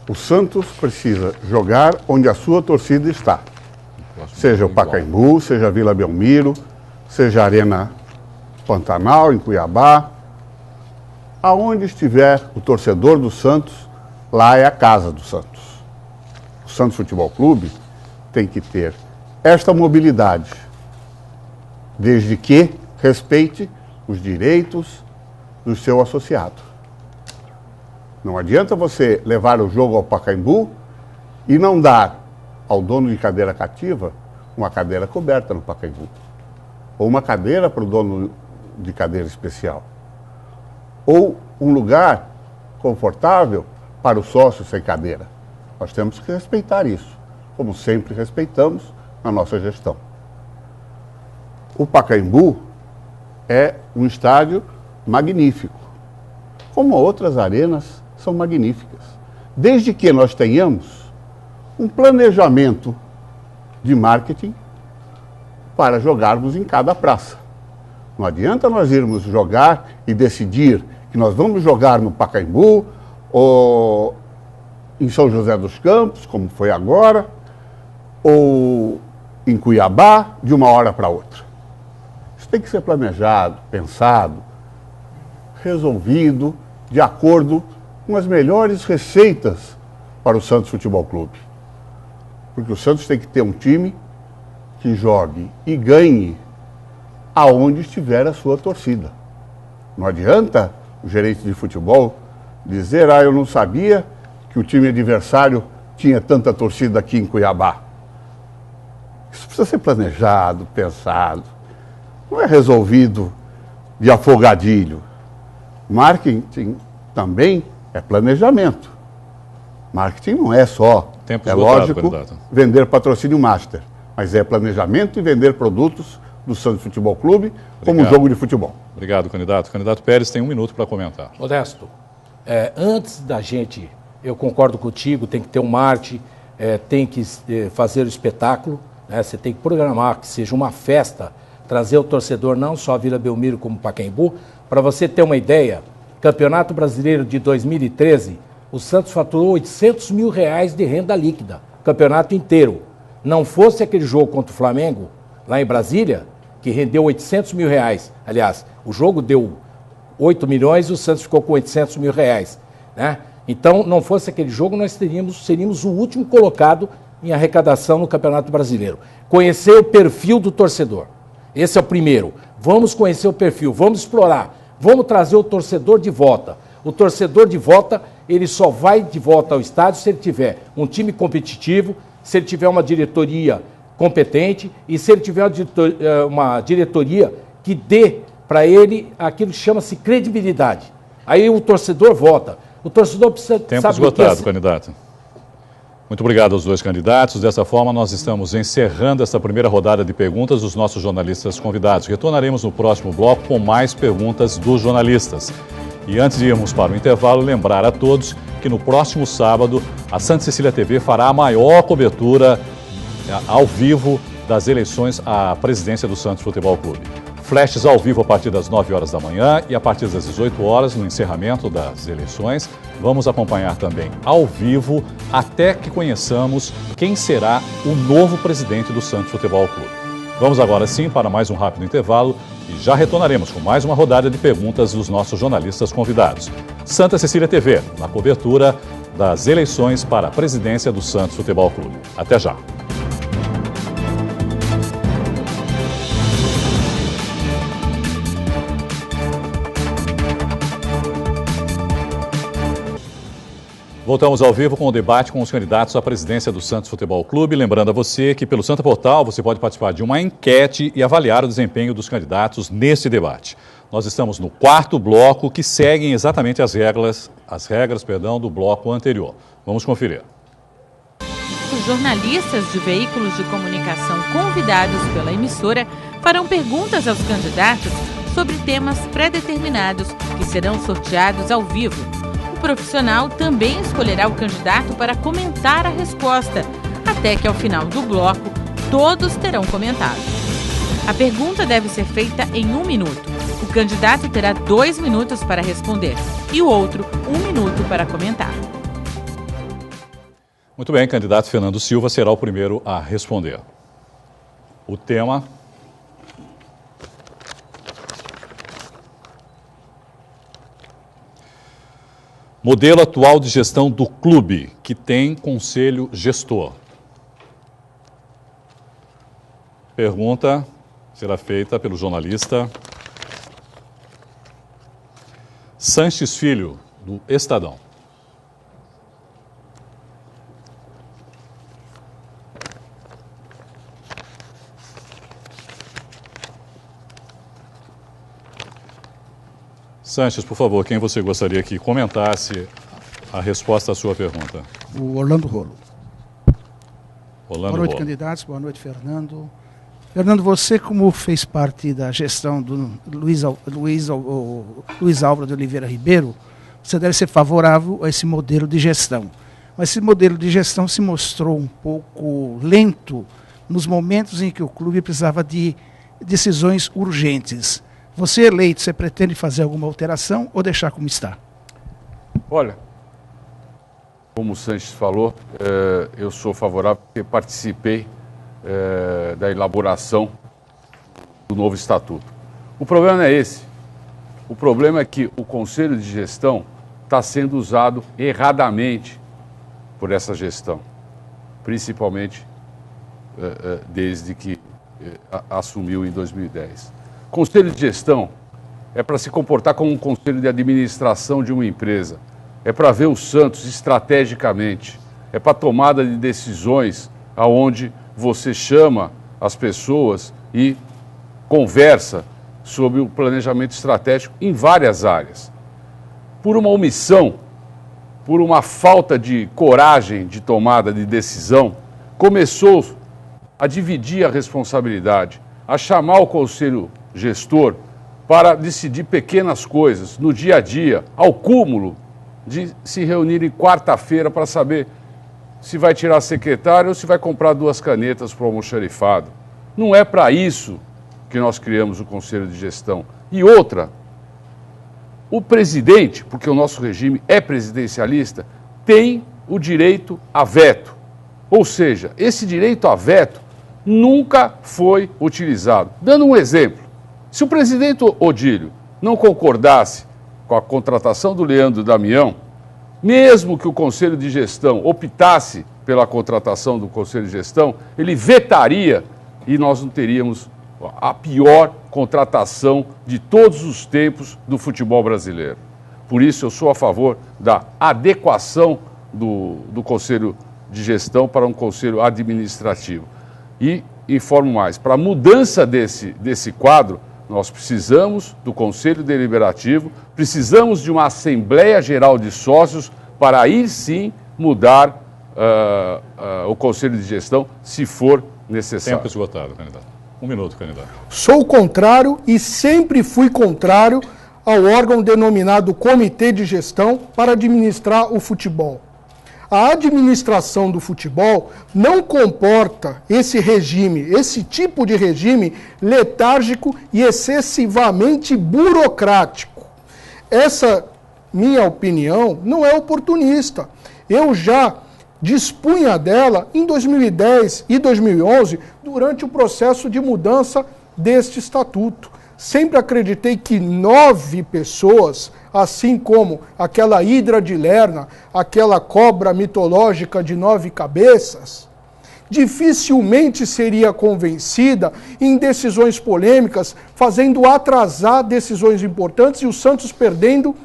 O Santos precisa jogar onde a sua torcida está. Seja o Pacaembu, seja a Vila Belmiro, seja a Arena Pantanal, em Cuiabá. Aonde estiver o torcedor do Santos, lá é a casa do Santos. O Santos Futebol Clube tem que ter esta mobilidade, desde que respeite os direitos do seu associado. Não adianta você levar o jogo ao Pacaembu e não dar ao dono de cadeira cativa uma cadeira coberta no Pacaembu, ou uma cadeira para o dono de cadeira especial, ou um lugar confortável para o sócio sem cadeira. Nós temos que respeitar isso, como sempre respeitamos na nossa gestão. O Pacaembu é um estádio magnífico, como outras arenas são magníficas. desde que nós tenhamos um planejamento de marketing para jogarmos em cada praça. Não adianta nós irmos jogar e decidir que nós vamos jogar no Pacaembu ou em São José dos Campos, como foi agora, ou em Cuiabá, de uma hora para outra. Isso tem que ser planejado, pensado, resolvido, de acordo com as melhores receitas para o Santos Futebol Clube. Porque o Santos tem que ter um time que jogue e ganhe aonde estiver a sua torcida. Não adianta o gerente de futebol dizer: eu não sabia que o time adversário tinha tanta torcida aqui em Cuiabá. Isso precisa ser planejado, pensado. Não é resolvido de afogadilho. Marketing também é planejamento. Marketing não é só, lógico, vender patrocínio master, mas é planejamento e vender produtos do Santos Futebol Clube como um jogo de futebol. Obrigado, candidato. O candidato Pérez tem 1 minuto para comentar. Modesto, antes da gente, eu concordo contigo, tem que ter um marketing, tem que fazer o espetáculo, né? Você tem que programar que seja uma festa, trazer o torcedor não só a Vila Belmiro como Pacaembu. Para você ter uma ideia, Campeonato Brasileiro de 2013, o Santos faturou R$800 mil de renda líquida, campeonato inteiro. Não fosse aquele jogo contra o Flamengo, lá em Brasília, que rendeu R$800 mil. Aliás, o jogo deu 8 milhões e o Santos ficou com R$800 mil, né? Então, não fosse aquele jogo, nós seríamos o último colocado em arrecadação no Campeonato Brasileiro. Conhecer o perfil do torcedor. Esse é o primeiro. Vamos conhecer o perfil, vamos explorar, vamos trazer o torcedor de volta. O torcedor de volta, ele só vai de volta ao estádio se ele tiver um time competitivo, se ele tiver uma diretoria competente e se ele tiver uma diretoria que dê para ele aquilo que chama-se credibilidade. Aí o torcedor vota. O torcedor precisa saber... Tempo esgotado, candidato. Muito obrigado aos dois candidatos. Dessa forma, nós estamos encerrando essa primeira rodada de perguntas dos nossos jornalistas convidados. Retornaremos no próximo bloco com mais perguntas dos jornalistas. E antes de irmos para o intervalo, lembrar a todos que no próximo sábado, a Santa Cecília TV fará a maior cobertura ao vivo das eleições à presidência do Santos Futebol Clube. Flashes ao vivo a partir das 9 horas da manhã e a partir das 18 horas, no encerramento das eleições. Vamos acompanhar também ao vivo até que conheçamos quem será o novo presidente do Santos Futebol Clube. Vamos agora sim para mais um rápido intervalo e já retornaremos com mais uma rodada de perguntas dos nossos jornalistas convidados. Santa Cecília TV, na cobertura das eleições para a presidência do Santos Futebol Clube. Até já! Voltamos ao vivo com o debate com os candidatos à presidência do Santos Futebol Clube. Lembrando a você que pelo Santa Portal você pode participar de uma enquete e avaliar o desempenho dos candidatos neste debate. Nós estamos no 4º bloco que seguem exatamente as regras do bloco anterior. Vamos conferir. Os jornalistas de veículos de comunicação convidados pela emissora farão perguntas aos candidatos sobre temas pré-determinados que serão sorteados ao vivo. O profissional também escolherá o candidato para comentar a resposta, até que ao final do bloco todos terão comentado. A pergunta deve ser feita em 1 minuto. O candidato terá 2 minutos para responder e o outro 1 minuto para comentar. Muito bem, candidato Fernando Silva será o primeiro a responder. O tema... Modelo atual de gestão do clube, que tem conselho gestor. Pergunta será feita pelo jornalista Sanches Filho, do Estadão. Sanches, por favor, quem você gostaria que comentasse a resposta à sua pergunta? O Orlando Rolo. Boa noite, candidatos. Boa noite, Fernando. Fernando, você como fez parte da gestão do Luiz Álvaro de Oliveira Ribeiro, você deve ser favorável a esse modelo de gestão. Mas esse modelo de gestão se mostrou um pouco lento nos momentos em que o clube precisava de decisões urgentes. Você eleito, você pretende fazer alguma alteração ou deixar como está? Olha, como o Sanches falou, eu sou favorável porque participei da elaboração do novo estatuto. O problema não é esse. O problema é que o Conselho de Gestão está sendo usado erradamente por essa gestão, principalmente desde que assumiu em 2010. Conselho de Gestão é para se comportar como um conselho de administração de uma empresa, é para ver o Santos estrategicamente, é para tomada de decisões aonde você chama as pessoas e conversa sobre o planejamento estratégico em várias áreas. Por uma omissão, por uma falta de coragem de tomada de decisão, começou a dividir a responsabilidade, a chamar o conselho gestor para decidir pequenas coisas no dia a dia, ao cúmulo de se reunir em quarta-feira para saber se vai tirar secretário ou se vai comprar 2 canetas para o almoxarifado. Não é para isso que nós criamos o Conselho de Gestão. E outra, o presidente, porque o nosso regime é presidencialista, tem o direito a veto. Ou seja, esse direito a veto nunca foi utilizado. Dando um exemplo, se o presidente Odílio não concordasse com a contratação do Leandro Damião, mesmo que o Conselho de Gestão optasse pela contratação do Conselho de Gestão, ele vetaria e nós não teríamos a pior contratação de todos os tempos do futebol brasileiro. Por isso eu sou a favor da adequação do Conselho de Gestão para um Conselho Administrativo. E informo mais, para a mudança desse quadro, nós precisamos do Conselho Deliberativo, precisamos de uma Assembleia Geral de Sócios para aí sim mudar o Conselho de Gestão, se for necessário. Tempo esgotado, candidato. 1 minuto, candidato. Sou contrário e sempre fui contrário ao órgão denominado Comitê de Gestão para administrar o futebol. A administração do futebol não comporta esse regime, esse tipo de regime letárgico e excessivamente burocrático. Essa minha opinião não é oportunista. Eu já dispunha dela em 2010 e 2011 durante o processo de mudança deste estatuto. Sempre acreditei que 9 pessoas, assim como aquela hidra de Lerna, aquela cobra mitológica de 9 cabeças, dificilmente seria convencida em decisões polêmicas, fazendo atrasar decisões importantes e o Santos perdendo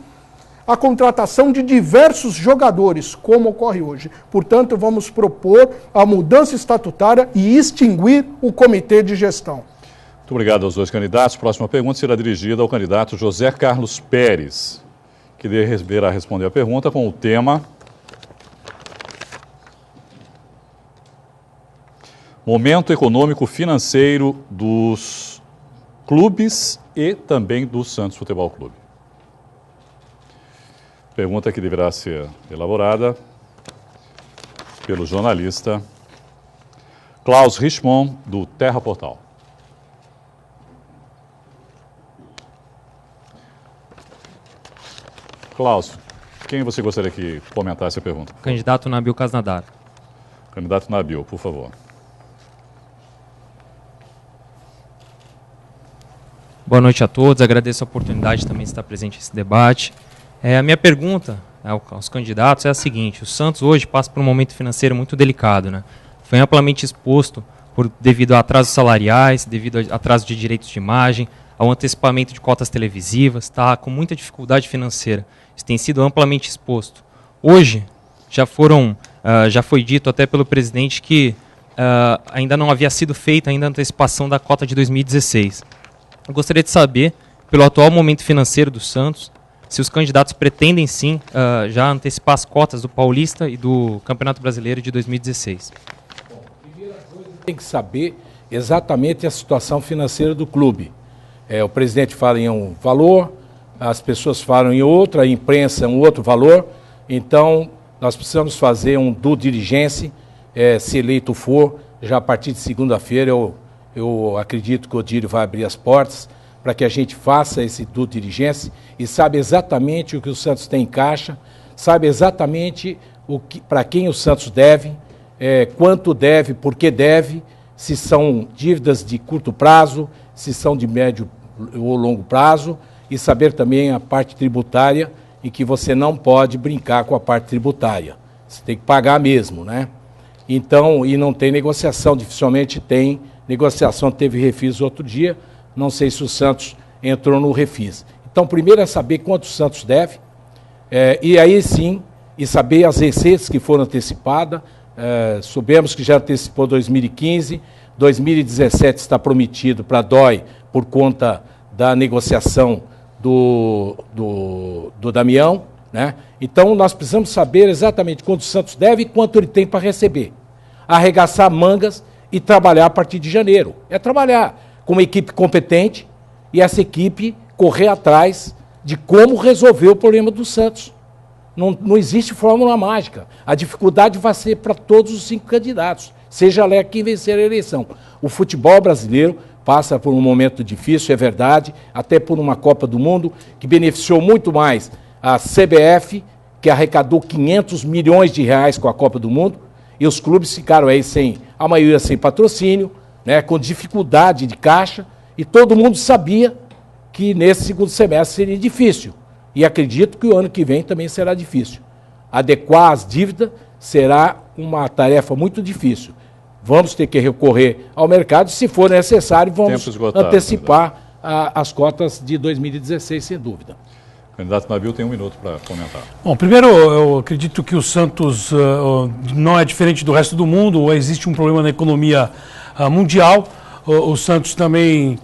a contratação de diversos jogadores, como ocorre hoje. Portanto, vamos propor a mudança estatutária e extinguir o Comitê de Gestão. Muito obrigado aos 2 candidatos. Próxima pergunta será dirigida ao candidato José Carlos Pérez, que deverá responder a pergunta com o tema Momento econômico financeiro dos clubes e também do Santos Futebol Clube. Pergunta que deverá ser elaborada pelo jornalista Klaus Richmond, do Terra Portal. Klaus, quem você gostaria que comentasse a pergunta? Candidato Nabil Kasnadar. Candidato Nabil, por favor. Boa noite a todos, agradeço a oportunidade de também estar presente nesse debate. A minha pergunta aos candidatos é a seguinte: o Santos hoje passa por um momento financeiro muito delicado, né? Foi amplamente exposto devido a atrasos salariais, devido a atraso de direitos de imagem, ao antecipamento de cotas televisivas, está com muita dificuldade financeira. Isso tem sido amplamente exposto. Hoje, já foi dito até pelo presidente que ainda não havia sido feita ainda a antecipação da cota de 2016. Eu gostaria de saber, pelo atual momento financeiro do Santos, se os candidatos pretendem sim já antecipar as cotas do Paulista e do Campeonato Brasileiro de 2016. Bom, primeira coisa, tem que saber exatamente a situação financeira do clube. O presidente fala em um valor, as pessoas falam em outra, a imprensa um outro valor. Então, nós precisamos fazer um due diligence, se eleito for, já a partir de segunda-feira eu acredito que o Odílio vai abrir as portas para que a gente faça esse due diligence e sabe exatamente o que o Santos tem em caixa, sabe exatamente para quem o Santos deve, quanto deve, por que deve, se são dívidas de curto prazo, se são de médio ou longo prazo, e saber também a parte tributária, em que você não pode brincar com a parte tributária. Você tem que pagar mesmo, né? Então, e não tem negociação, dificilmente tem negociação. Teve refis outro dia, não sei se o Santos entrou no refis. Então, primeiro é saber quanto o Santos deve, e aí sim, e saber as receitas que foram antecipadas. Soubemos que já antecipou 2015, 2017 está prometido para DOI por conta da negociação do Damião, né? Então nós precisamos saber exatamente quanto o Santos deve e quanto ele tem para receber. Arregaçar mangas e trabalhar a partir de janeiro. É trabalhar com uma equipe competente e essa equipe correr atrás de como resolver o problema do Santos. Não existe fórmula mágica. A dificuldade vai ser para todos os 5 candidatos, seja lá quem vencer a eleição. O futebol brasileiro passa por um momento difícil, é verdade, até por uma Copa do Mundo, que beneficiou muito mais a CBF, que arrecadou 500 milhões de reais com a Copa do Mundo, e os clubes ficaram aí a maioria sem patrocínio, né, com dificuldade de caixa, e todo mundo sabia que nesse segundo semestre seria difícil. E acredito que o ano que vem também será difícil. Adequar as dívidas será uma tarefa muito difícil. Vamos ter que recorrer ao mercado, se for necessário, vamos antecipar as cotas de 2016, sem dúvida. O candidato Nabil tem 1 minuto para comentar. Bom, primeiro, eu acredito que o Santos não é diferente do resto do mundo, existe um problema na economia mundial, o Santos também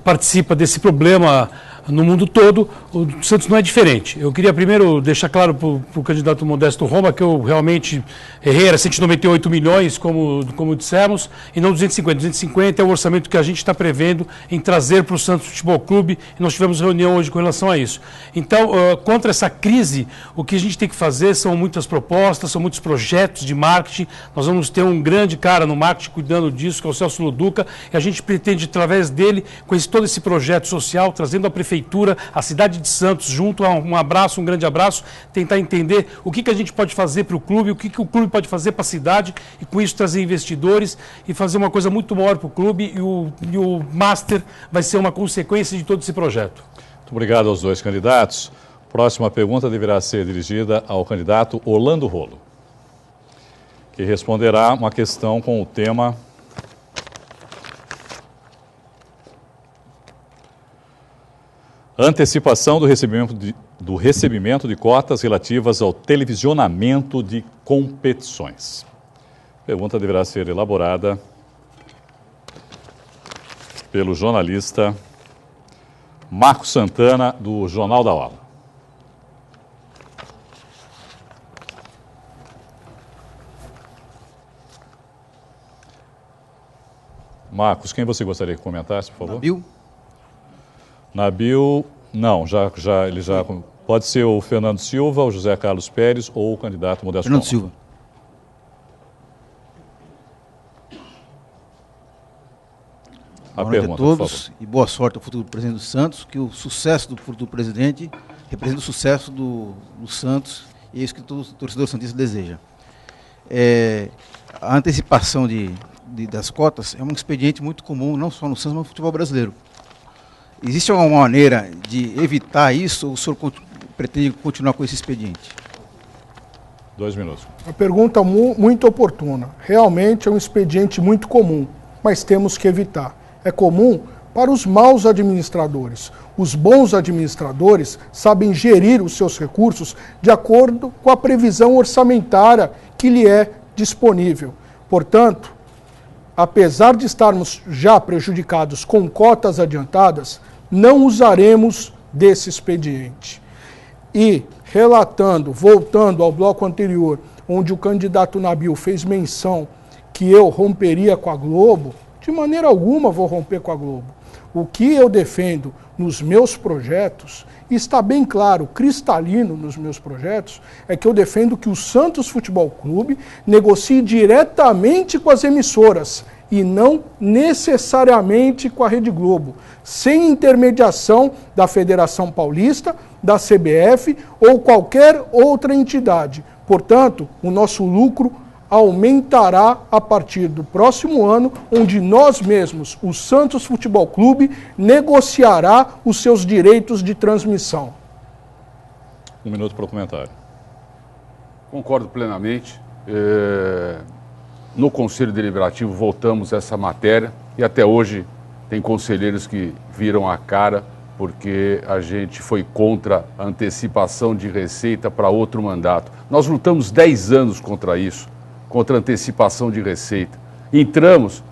participa desse problema no mundo todo. O Santos não é diferente. Eu queria primeiro deixar claro para o candidato Modesto Roma que eu realmente errei, era 198 milhões, como dissemos, e não 250. 250 é o orçamento que a gente está prevendo em trazer para o Santos Futebol Clube, e nós tivemos reunião hoje com relação a isso. Então, contra essa crise, o que a gente tem que fazer são muitas propostas, são muitos projetos de marketing. Nós vamos ter um grande cara no marketing cuidando disso, que é o Celso Luduca, e a gente pretende, através dele, com todo esse projeto social, trazendo a prefeitura, a cidade de Santos, junto a um grande abraço, tentar entender o que a gente pode fazer para o clube, o que o clube pode fazer para a cidade, e com isso trazer investidores e fazer uma coisa muito maior para o clube, e o Master vai ser uma consequência de todo esse projeto. Muito obrigado aos dois candidatos. Próxima pergunta deverá ser dirigida ao candidato Orlando Rolo, que responderá uma questão com o tema antecipação do recebimento de cotas relativas ao televisionamento de competições. A pergunta deverá ser elaborada pelo jornalista Marcos Santana, do Jornal da Hora. Marcos, quem você gostaria que comentasse, por favor? Nabil, não, ele já pode ser o Fernando Silva, o José Carlos Pérez ou o candidato Modesto Roma. Fernando Silva. A pergunta, a todos e boa sorte ao futuro presidente do Santos, que o sucesso do futuro presidente representa o sucesso do Santos, e é isso que todo torcedor santista deseja. A antecipação das cotas é um expediente muito comum, não só no Santos, mas no futebol brasileiro. Existe alguma maneira de evitar isso, ou o senhor pretende continuar com esse expediente? 2 minutos. A pergunta muito oportuna. Realmente é um expediente muito comum, mas temos que evitar. É comum para os maus administradores. Os bons administradores sabem gerir os seus recursos de acordo com a previsão orçamentária que lhe é disponível. Portanto, apesar de estarmos já prejudicados com cotas adiantadas, não usaremos desse expediente. E, voltando ao bloco anterior, onde o candidato Nabil fez menção que eu romperia com a Globo, De maneira alguma vou romper com a Globo. O que eu defendo nos meus projetos, e está bem claro, cristalino nos meus projetos, é que eu defendo que o Santos Futebol Clube negocie diretamente com as emissoras e não necessariamente com a Rede Globo, sem intermediação da Federação Paulista, da CBF ou qualquer outra entidade. Portanto, o nosso lucro aumentará a partir do próximo ano, onde nós mesmos, o Santos Futebol Clube, negociará os seus direitos de transmissão. 1 minuto para o comentário. Concordo plenamente. No Conselho Deliberativo voltamos a essa matéria e até hoje tem conselheiros que viram a cara porque a gente foi contra a antecipação de receita para outro mandato. Nós lutamos 10 anos contra isso, contra a antecipação de receita. Entramos,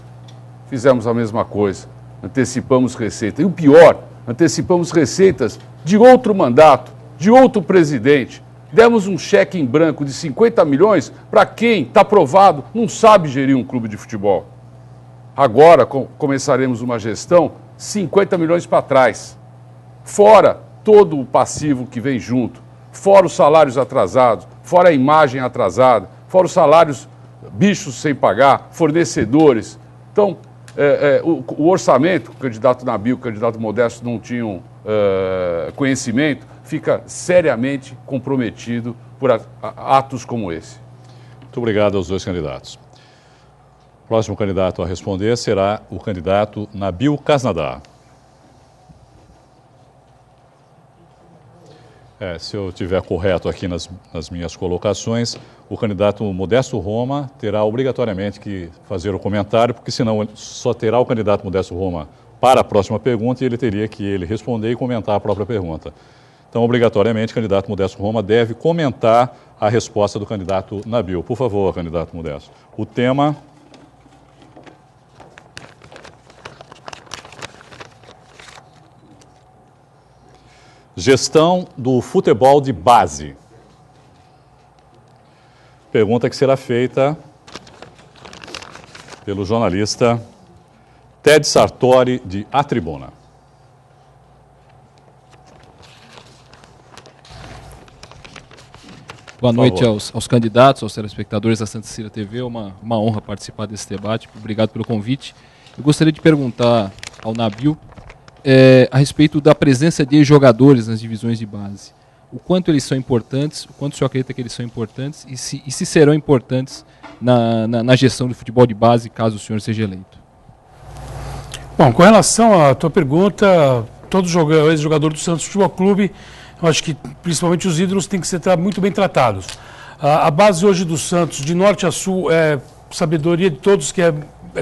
fizemos a mesma coisa, antecipamos receita. E o pior, antecipamos receitas de outro mandato, de outro presidente. Demos um cheque em branco de 50 milhões para quem, está provado, não sabe gerir um clube de futebol. Agora começaremos uma gestão 50 milhões para trás. Fora todo o passivo que vem junto, fora os salários atrasados, fora a imagem atrasada, fora os salários bichos sem pagar, fornecedores. Então, o orçamento, o candidato Nabil, o candidato Modesto não tinham conhecimento, fica seriamente comprometido por atos como esse. Muito obrigado aos dois candidatos. O próximo candidato a responder será o candidato Nabil Khasnadar. Se eu estiver correto aqui nas minhas colocações, o candidato Modesto Roma terá obrigatoriamente que fazer o comentário, porque senão só terá o candidato Modesto Roma para a próxima pergunta e ele teria que responder e comentar a própria pergunta. Então, obrigatoriamente, o candidato Modesto Roma deve comentar a resposta do candidato Nabil. Por favor, candidato Modesto. O tema... Gestão do futebol de base. Pergunta que será feita pelo jornalista Ted Sartori, de A Tribuna. Boa noite aos candidatos, aos telespectadores da Santa Cecília TV. É uma honra participar desse debate. Obrigado pelo convite. Eu gostaria de perguntar ao Nabil a respeito da presença de jogadores nas divisões de base. O quanto eles são importantes, o quanto o senhor acredita que eles são importantes e se serão importantes na gestão do futebol de base, caso o senhor seja eleito. Bom, com relação à tua pergunta, todo ex-jogador do Santos Futebol Clube, eu acho que principalmente os ídolos têm que ser muito bem tratados. A base hoje do Santos, de norte a sul, é sabedoria de todos que é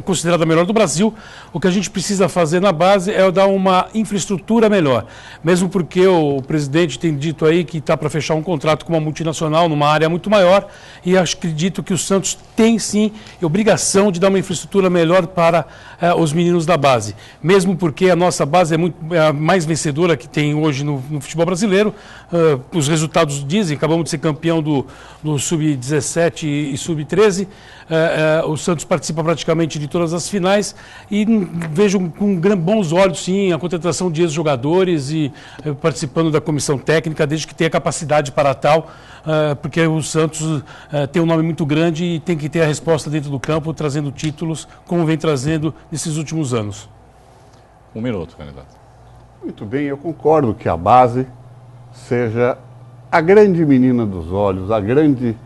considerada a melhor do Brasil. O que a gente precisa fazer na base é dar uma infraestrutura melhor. Mesmo porque o presidente tem dito aí que está para fechar um contrato com uma multinacional numa área muito maior, e acredito que o Santos tem sim obrigação de dar uma infraestrutura melhor para os meninos da base. Mesmo porque a nossa base é a mais vencedora que tem hoje no futebol brasileiro. Os resultados dizem, acabamos de ser campeão do Sub-17 e Sub-13. O Santos participa praticamente de todas as finais e vejo com bons olhos, sim, a contratação de ex-jogadores e participando da comissão técnica, desde que tenha capacidade para tal, porque o Santos tem um nome muito grande e tem que ter a resposta dentro do campo, trazendo títulos, como vem trazendo nesses últimos anos. 1 minuto, candidato. Muito bem, eu concordo que a base seja a grande menina dos olhos, a grande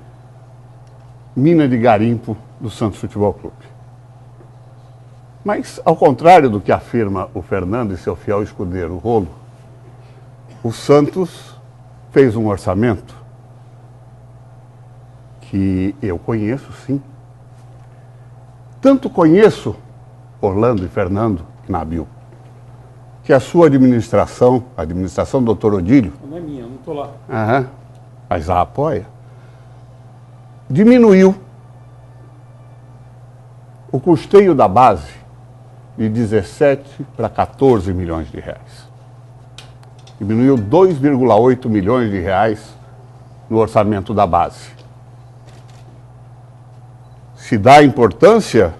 mina de garimpo do Santos Futebol Clube. Mas, ao contrário do que afirma o Fernando e seu fiel escudeiro Rolo, o Santos fez um orçamento que eu conheço, sim. Tanto conheço Orlando e Fernando Nabil, que a sua administração, a administração do Dr. Odílio... Não é minha, não estou lá. Mas a apoia. Diminuiu o custeio da base de 17 para 14 milhões de reais. Diminuiu 2,8 milhões de reais no orçamento da base. Se dá importância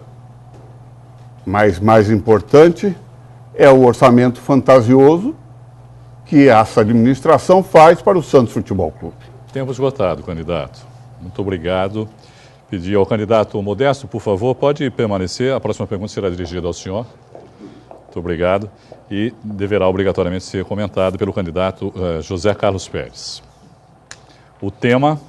Mas mais importante é o orçamento fantasioso que essa administração faz para o Santos Futebol Clube. Tempo esgotado, candidato. Muito obrigado. Pedir ao candidato Modesto, por favor, pode permanecer. A próxima pergunta será dirigida ao senhor. Muito obrigado. E deverá obrigatoriamente ser comentado pelo candidato José Carlos Pérez. O tema: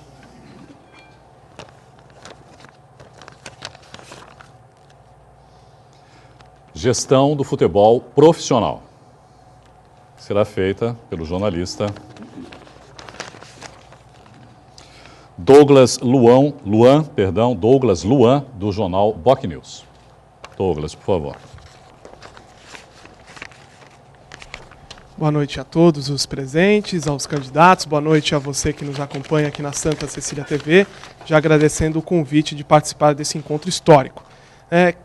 gestão do futebol profissional. Será feita pelo jornalista Douglas Luan, do jornal Boc News. Douglas, por favor. Boa noite a todos os presentes, aos candidatos, boa noite a você que nos acompanha aqui na Santa Cecília TV, já agradecendo o convite de participar desse encontro histórico.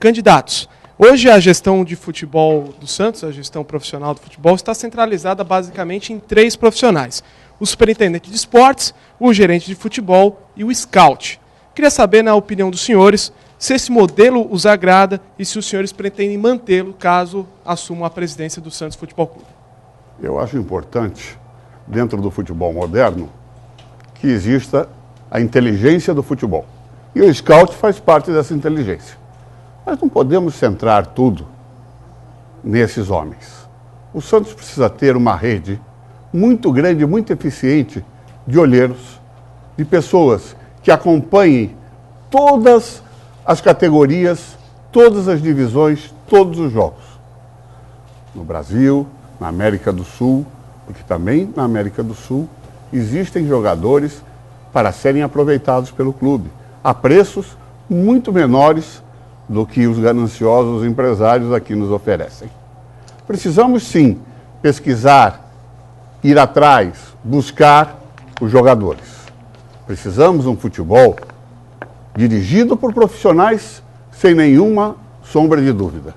Candidatos, hoje a gestão de futebol do Santos, a gestão profissional do futebol, está centralizada basicamente em 3 profissionais: o superintendente de esportes, o gerente de futebol e o scout. Queria saber, na opinião dos senhores, se esse modelo os agrada e se os senhores pretendem mantê-lo caso assumam a presidência do Santos Futebol Clube. Eu acho importante, dentro do futebol moderno, que exista a inteligência do futebol. E o scout faz parte dessa inteligência. Mas não podemos centrar tudo nesses homens. O Santos precisa ter uma rede muito grande, muito eficiente de olheiros, de pessoas que acompanhem todas as categorias, todas as divisões, todos os jogos. No Brasil, na América do Sul, porque também na América do Sul existem jogadores para serem aproveitados pelo clube, a preços muito menores do que os gananciosos empresários aqui nos oferecem. Precisamos sim pesquisar, ir atrás, buscar os jogadores. Precisamos de um futebol dirigido por profissionais sem nenhuma sombra de dúvida.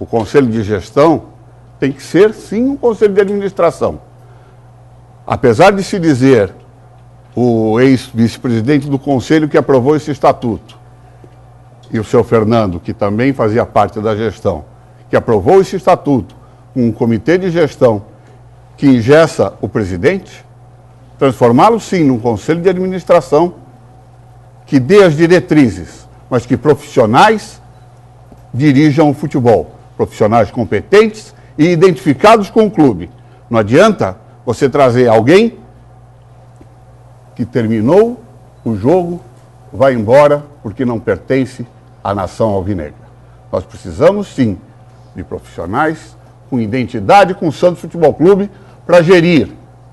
O Conselho de Gestão tem que ser, sim, um Conselho de Administração. Apesar de se dizer o ex-vice-presidente do Conselho que aprovou esse estatuto, e o seu Fernando, que também fazia parte da gestão, que aprovou esse estatuto, um comitê de gestão que engessa o presidente, transformá-lo, sim, num Conselho de Administração que dê as diretrizes, mas que profissionais dirijam o futebol, profissionais competentes e identificados com o clube. Não adianta você trazer alguém que terminou o jogo, vai embora porque não pertence à nação alvinegra. Nós precisamos, sim, de profissionais com identidade com o Santos Futebol Clube para gerir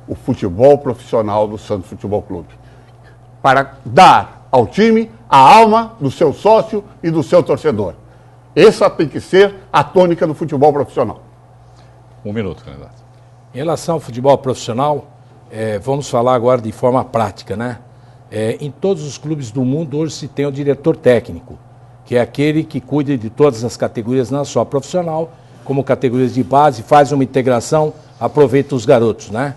o futebol profissional do Santos Futebol Clube. Para dar ao time a alma do seu sócio e do seu torcedor. Essa tem que ser a tônica do futebol profissional. 1 minuto, candidato. Em relação ao futebol profissional, vamos falar agora de forma prática, né? Em todos os clubes do mundo hoje se tem o diretor técnico, que é aquele que cuida de todas as categorias, não só profissional, como categorias de base, faz uma integração, aproveita os garotos, né?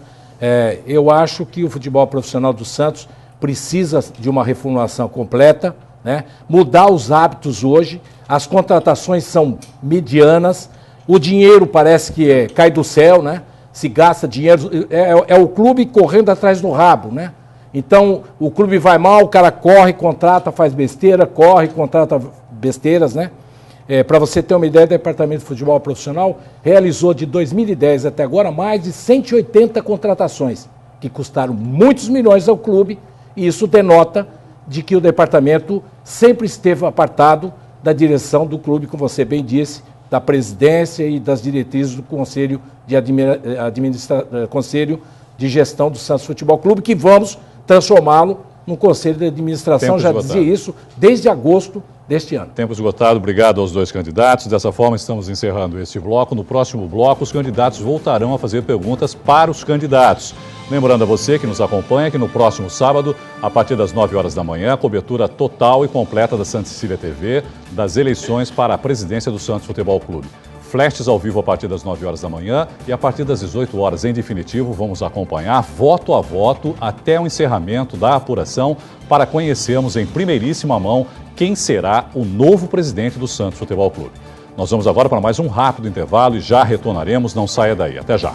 Eu acho que o futebol profissional do Santos precisa de uma reformulação completa, né? Mudar os hábitos hoje, as contratações são medianas, o dinheiro parece que cai do céu, né? Se gasta dinheiro, é o clube correndo atrás do rabo, né? Então, o clube vai mal, o cara corre, contrata, faz besteira, corre, contrata besteiras, né? Para você ter uma ideia, o Departamento de Futebol Profissional realizou de 2010 até agora mais de 180 contratações, que custaram muitos milhões ao clube, e isso denota de que o departamento sempre esteve apartado da direção do clube, como você bem disse, da presidência e das diretrizes do Conselho Conselho de Gestão do Santos Futebol Clube, que vamos transformá-lo num Conselho de Administração, já dizia isso, desde agosto deste ano. Tempo esgotado, obrigado aos dois candidatos. Dessa forma, estamos encerrando este bloco. No próximo bloco, os candidatos voltarão a fazer perguntas para os candidatos. Lembrando a você que nos acompanha que no próximo sábado, a partir das 9 horas da manhã, a cobertura total e completa da Santa Cecília TV das eleições para a presidência do Santos Futebol Clube. Flashes ao vivo a partir das 9 horas da manhã e a partir das 18 horas, em definitivo, vamos acompanhar voto a voto até o encerramento da apuração para conhecermos em primeiríssima mão quem será o novo presidente do Santos Futebol Clube. Nós vamos agora para mais um rápido intervalo e já retornaremos. Não saia daí. Até já.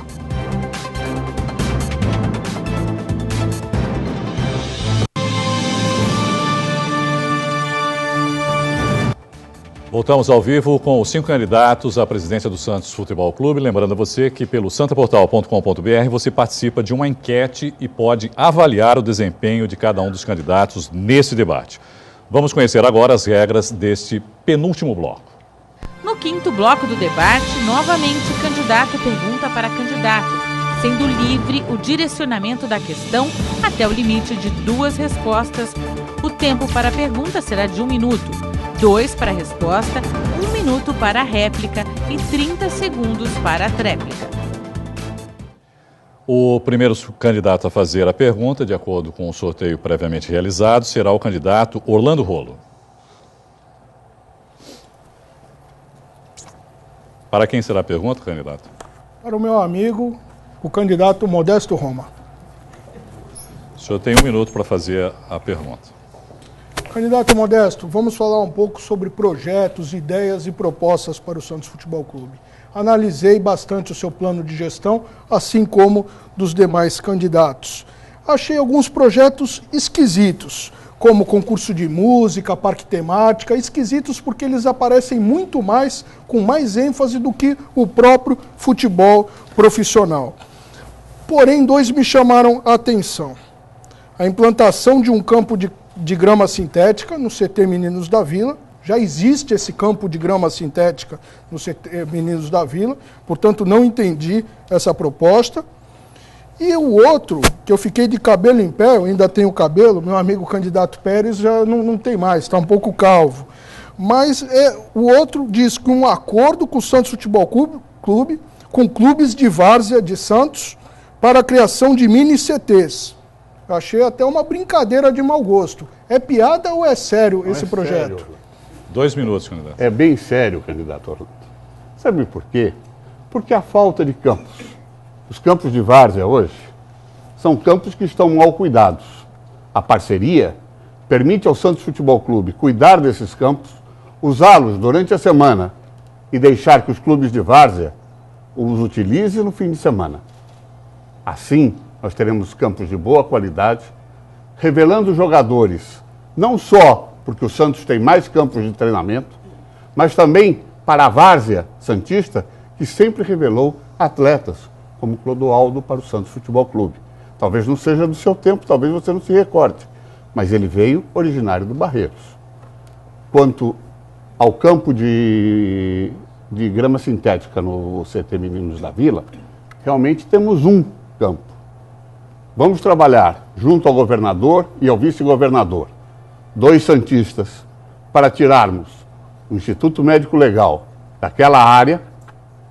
Voltamos ao vivo com os 5 candidatos à presidência do Santos Futebol Clube. Lembrando a você que pelo santaportal.com.br você participa de uma enquete e pode avaliar o desempenho de cada um dos candidatos nesse debate. Vamos conhecer agora as regras deste penúltimo bloco. No quinto bloco do debate, novamente o candidato pergunta para candidato, sendo livre o direcionamento da questão até o limite de 2 respostas. O tempo para a pergunta será de 1 minuto. 2 para a resposta, 1 minuto para a réplica e 30 segundos para a tréplica. O primeiro candidato a fazer a pergunta, de acordo com o sorteio previamente realizado, será o candidato Orlando Rolo. Para quem será a pergunta, candidato? Para o meu amigo, o candidato Modesto Roma. O senhor tem 1 minuto para fazer a pergunta. Candidato Modesto, vamos falar um pouco sobre projetos, ideias e propostas para o Santos Futebol Clube. Analisei bastante o seu plano de gestão, assim como dos demais candidatos. Achei alguns projetos esquisitos, como concurso de música, parque temática, esquisitos porque eles aparecem muito mais, com mais ênfase do que o próprio futebol profissional. Porém, 2 me chamaram a atenção. A implantação de um campo de grama sintética no CT Meninos da Vila. Já existe esse campo de grama sintética no CT Meninos da Vila, portanto não entendi essa proposta. E o outro, que eu fiquei de cabelo em pé, eu ainda tenho cabelo, meu amigo candidato Pérez já não tem mais, está um pouco calvo. Mas o outro diz que um acordo com o Santos Futebol Clube, com clubes de várzea de Santos, para a criação de mini CTs. Eu achei até uma brincadeira de mau gosto. É piada ou é sério esse projeto? Sério. 2 minutos, candidato. É bem sério, candidato Orlando. Sabe por quê? Porque a falta de campos. Os campos de várzea hoje são campos que estão mal cuidados. A parceria permite ao Santos Futebol Clube cuidar desses campos, usá-los durante a semana e deixar que os clubes de várzea os utilizem no fim de semana. Assim, nós teremos campos de boa qualidade, revelando jogadores, não só porque o Santos tem mais campos de treinamento, mas também para a várzea santista, que sempre revelou atletas, como Clodoaldo para o Santos Futebol Clube. Talvez não seja do seu tempo, talvez você não se recorde, mas ele veio originário do Barreiros. Quanto ao campo de grama sintética no CT Meninos da Vila, realmente temos um campo. Vamos trabalhar junto ao governador e ao vice-governador, 2 santistas, para tirarmos o Instituto Médico Legal daquela área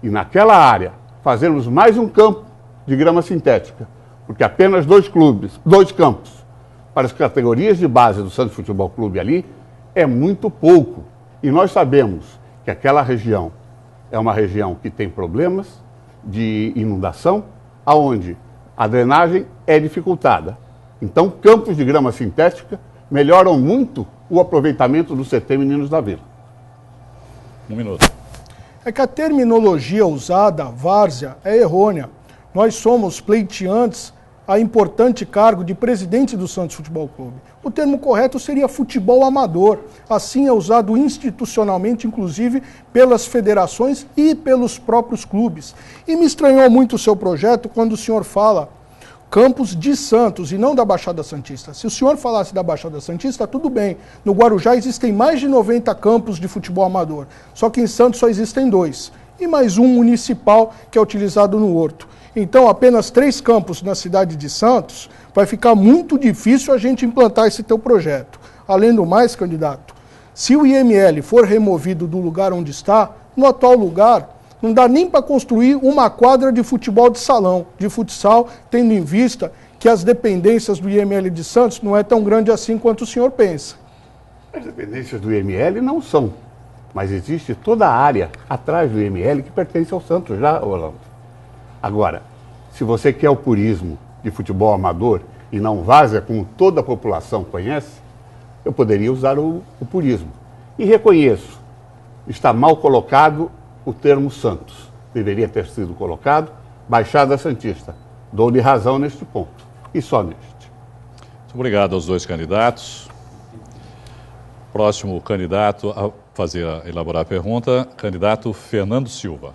e naquela área fazermos mais um campo de grama sintética, porque apenas 2 campos para as categorias de base do Santos Futebol Clube ali é muito pouco. E nós sabemos que aquela região é uma região que tem problemas de inundação, aonde a drenagem é dificultada. Então, campos de grama sintética melhoram muito o aproveitamento do CT Meninos da Vila. 1 minuto. É que a terminologia usada, várzea, é errônea. Nós somos pleiteantes a importante cargo de presidente do Santos Futebol Clube. O termo correto seria futebol amador. Assim é usado institucionalmente, inclusive pelas federações e pelos próprios clubes. E me estranhou muito o seu projeto quando o senhor fala campos de Santos e não da Baixada Santista. Se o senhor falasse da Baixada Santista, tudo bem. No Guarujá existem mais de 90 campos de futebol amador. Só que em Santos só existem 2. E mais um municipal que é utilizado no Horto. Então, apenas 3 campos na cidade de Santos, vai ficar muito difícil a gente implantar esse teu projeto. Além do mais, candidato, se o IML for removido do lugar onde está, no atual lugar, não dá nem para construir uma quadra de futebol de salão, de futsal, tendo em vista que as dependências do IML de Santos não é tão grande assim quanto o senhor pensa. As dependências do IML não são, mas existe toda a área atrás do IML que pertence ao Santos já, Orlando. Agora, se você quer o purismo de futebol amador e não várzea, como toda a população conhece, eu poderia usar o purismo. E reconheço está mal colocado o termo Santos. Deveria ter sido colocado Baixada Santista. Dou-lhe razão neste ponto, e só neste. Muito obrigado aos dois candidatos. Próximo candidato a elaborar a pergunta, candidato Fernando Silva.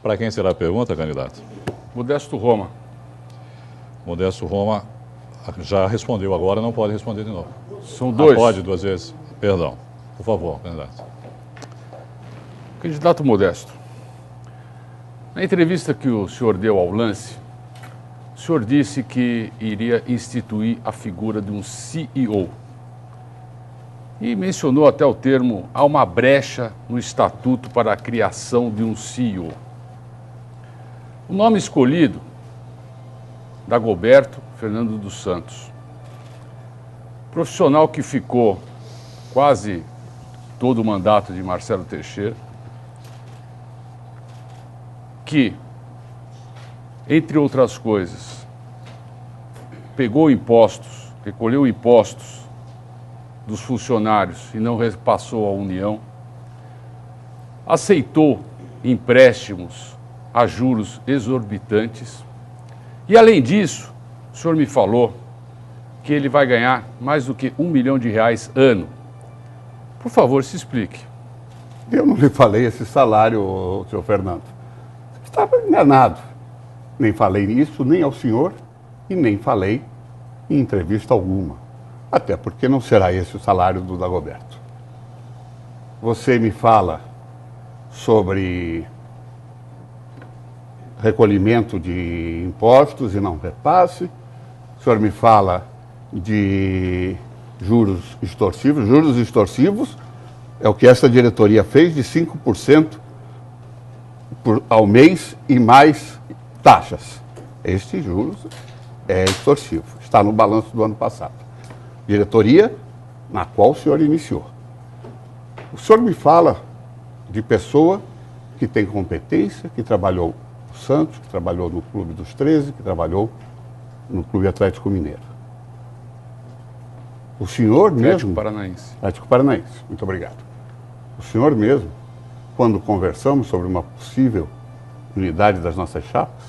Para quem será a pergunta, candidato? Modesto Roma. Modesto Roma já respondeu agora, não pode responder de novo. São dois. Pode 2 vezes. Perdão. Por favor, candidato. Candidato Modesto, na entrevista que o senhor deu ao Lance, o senhor disse que iria instituir a figura de um CEO. E mencionou até o termo, há uma brecha no estatuto para a criação de um CEO. O nome escolhido, Dagoberto Fernando dos Santos, profissional que ficou quase todo o mandato de Marcelo Teixeira, que, entre outras coisas, pegou impostos, recolheu impostos dos funcionários e não repassou à União, aceitou empréstimos a juros exorbitantes e, além disso, o senhor me falou que ele vai ganhar mais do que R$1 milhão ano. Por favor, se explique. Eu não lhe falei esse salário, senhor Fernando. Estava enganado. Nem falei isso nem ao senhor e nem falei em entrevista alguma. Até porque não será esse o salário do Dagoberto. Você me fala sobre recolhimento de impostos e não repasse. O senhor me fala de juros extorsivos. Juros extorsivos é o que essa diretoria fez de 5% ao mês e mais taxas. Este juros é extorsivo. Está no balanço do ano passado. Diretoria na qual o senhor iniciou. O senhor me fala de pessoa que tem competência, que trabalhou no Santos, que trabalhou no Clube dos 13, que trabalhou no Clube Atlético Mineiro. O senhor mesmo... Atlético Paranaense. Atlético Paranaense, muito obrigado. O senhor mesmo, quando conversamos sobre uma possível unidade das nossas chapas,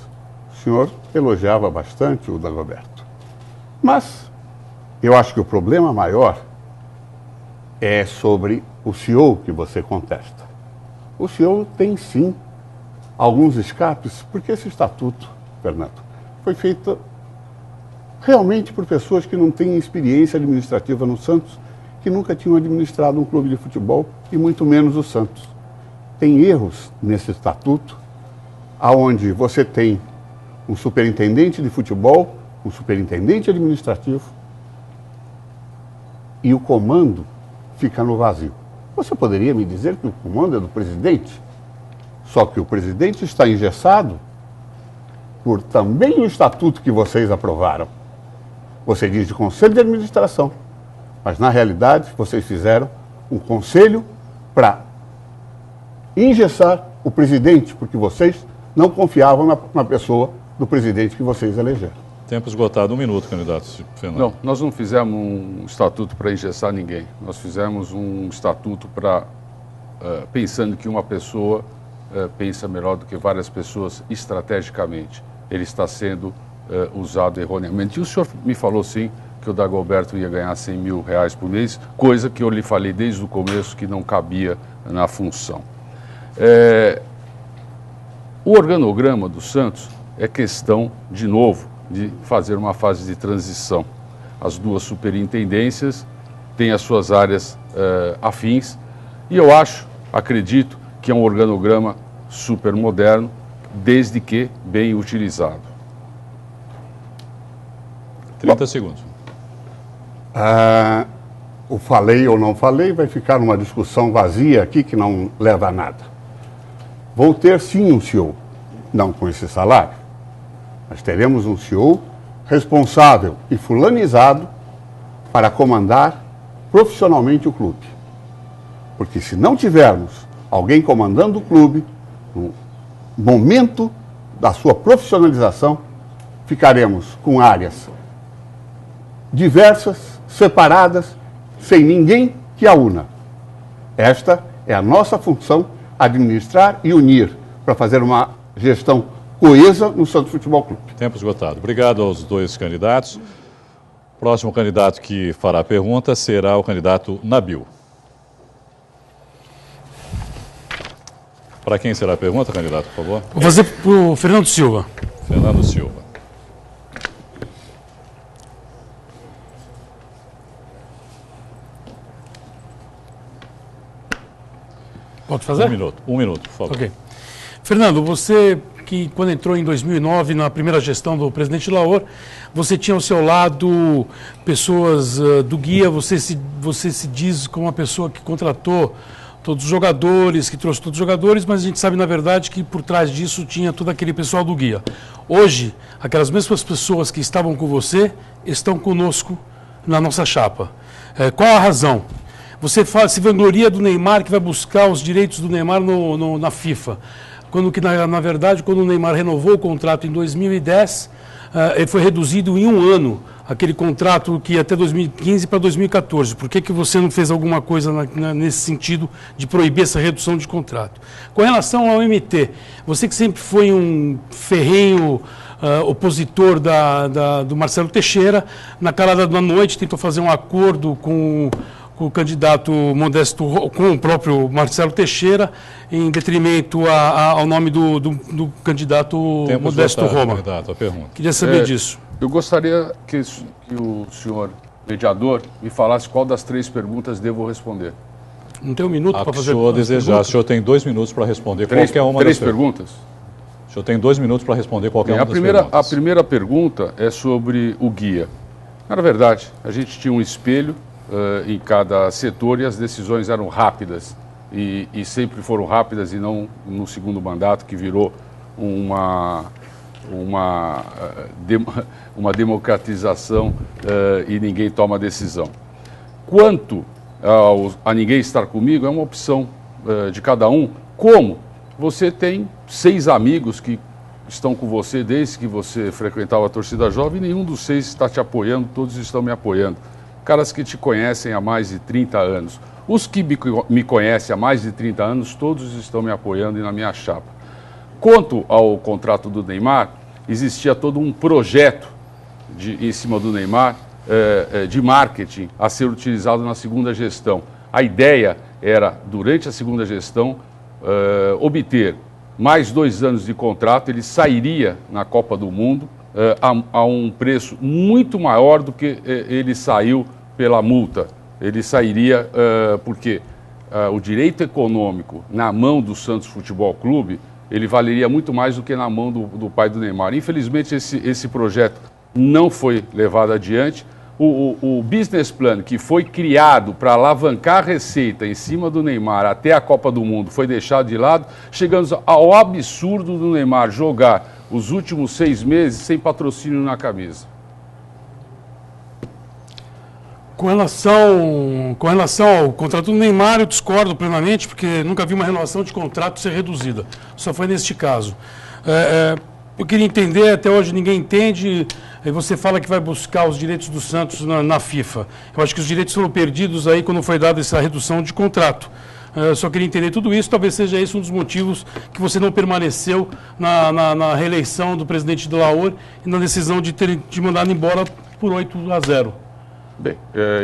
o senhor elogiava bastante o Dagoberto. Mas eu acho que o problema maior é sobre o CEO que você contesta. O CEO tem sim alguns escapes, porque esse estatuto, Fernando, foi feito realmente por pessoas que não têm experiência administrativa no Santos, que nunca tinham administrado um clube de futebol e muito menos o Santos. Tem erros nesse estatuto, aonde você tem um superintendente de futebol, um superintendente administrativo e o comando fica no vazio. Você poderia me dizer que o comando é do presidente? Só que o presidente está engessado por também o estatuto que vocês aprovaram. Você diz de conselho de administração, mas na realidade vocês fizeram um conselho para engessar o presidente, porque vocês não confiavam na pessoa do presidente que vocês elegeram. Tempo esgotado, 1 minuto, candidato Fernando. Não, nós não fizemos um estatuto para engessar ninguém. Nós fizemos um estatuto para, pensando que uma pessoa pensa melhor do que várias pessoas estrategicamente. Ele está sendo usado erroneamente. E o senhor me falou, sim, que o Dagoberto ia ganhar R$100 mil por mês, coisa que eu lhe falei desde o começo que não cabia na função. O organograma do Santos é questão, de novo, de fazer uma fase de transição. As duas superintendências têm as suas áreas afins e eu acredito que é um organograma super moderno, desde que bem utilizado. 30 segundos. O falei ou não falei vai ficar numa discussão vazia aqui que não leva a nada. Vou ter sim um CEO, não com esse salário. Nós teremos um CEO responsável e fulanizado para comandar profissionalmente o clube. Porque se não tivermos alguém comandando o clube, no momento da sua profissionalização, ficaremos com áreas diversas, separadas, sem ninguém que a una. Esta é a nossa função, administrar e unir, para fazer uma gestão coesa no Santos Futebol Clube. Tempo esgotado. Obrigado aos dois candidatos. Próximo candidato que fará a pergunta será o candidato Nabil. Para quem será a pergunta, candidato, por favor? Vou fazer para o Fernando Silva. Fernando Silva. Pode fazer? Um minuto, por favor. Ok. Fernando, você que quando entrou em 2009 na primeira gestão do presidente Laor, você tinha ao seu lado pessoas do guia, você se diz como uma pessoa que contratou todos os jogadores, que trouxe todos os jogadores, mas a gente sabe na verdade que por trás disso tinha todo aquele pessoal do guia. Hoje, aquelas mesmas pessoas que estavam com você estão conosco na nossa chapa. Qual a razão? Você se vangloria do Neymar, que vai buscar os direitos do Neymar na FIFA. Quando que, na verdade, quando o Neymar renovou o contrato em 2010, ele foi reduzido em 1 ano, aquele contrato que ia até 2015 para 2014. Por que você não fez alguma coisa nesse sentido de proibir essa redução de contrato? Com relação ao MT, você que sempre foi um ferrenho opositor do Marcelo Teixeira, na calada da noite tentou fazer um acordo com o candidato Modesto, com o próprio Marcelo Teixeira, em detrimento ao nome do candidato Modesto Roma. Candidato, a pergunta. Queria saber disso. Eu gostaria que o senhor mediador me falasse qual das 3 perguntas devo responder. Não tem 1 minuto para fazer. Se o senhor desejar, o senhor tem 2 minutos para responder qualquer uma das 3 perguntas? O senhor tem 2 minutos para responder qualquer uma das perguntas. A primeira pergunta é sobre o guia. Na verdade, a gente tinha um espelho em cada setor e as decisões eram rápidas e sempre foram rápidas e não no segundo mandato que virou uma democratização e ninguém toma decisão. Quanto a ninguém estar comigo, é uma opção de cada um. Como você tem 6 amigos que estão com você desde que você frequentava a torcida jovem e nenhum dos 6 está te apoiando, todos estão me apoiando. Caras que te conhecem há mais de 30 anos. Os que me conhecem há mais de 30 anos, todos estão me apoiando e na minha chapa. Quanto ao contrato do Neymar, existia todo um projeto em cima do Neymar de marketing a ser utilizado na segunda gestão. A ideia era, durante a segunda gestão, obter mais 2 anos de contrato, ele sairia na Copa do Mundo, a um preço muito maior do que ele saiu pela multa. Ele sairia porque o direito econômico na mão do Santos Futebol Clube, ele valeria muito mais do que na mão do pai do Neymar. Infelizmente, esse projeto não foi levado adiante. O business plan que foi criado para alavancar a receita em cima do Neymar até a Copa do Mundo foi deixado de lado, chegando ao absurdo do Neymar jogar os últimos 6 meses sem patrocínio na camisa. Com relação ao contrato do Neymar, eu discordo plenamente, porque nunca vi uma renovação de contrato ser reduzida. Só foi neste caso. Eu queria entender, até hoje ninguém entende, você fala que vai buscar os direitos do Santos na FIFA. Eu acho que os direitos foram perdidos aí quando foi dada essa redução de contrato. Só queria entender tudo isso, talvez seja esse um dos motivos que você não permaneceu na reeleição do presidente do Laor e na decisão de mandar embora por 8-0. Bem,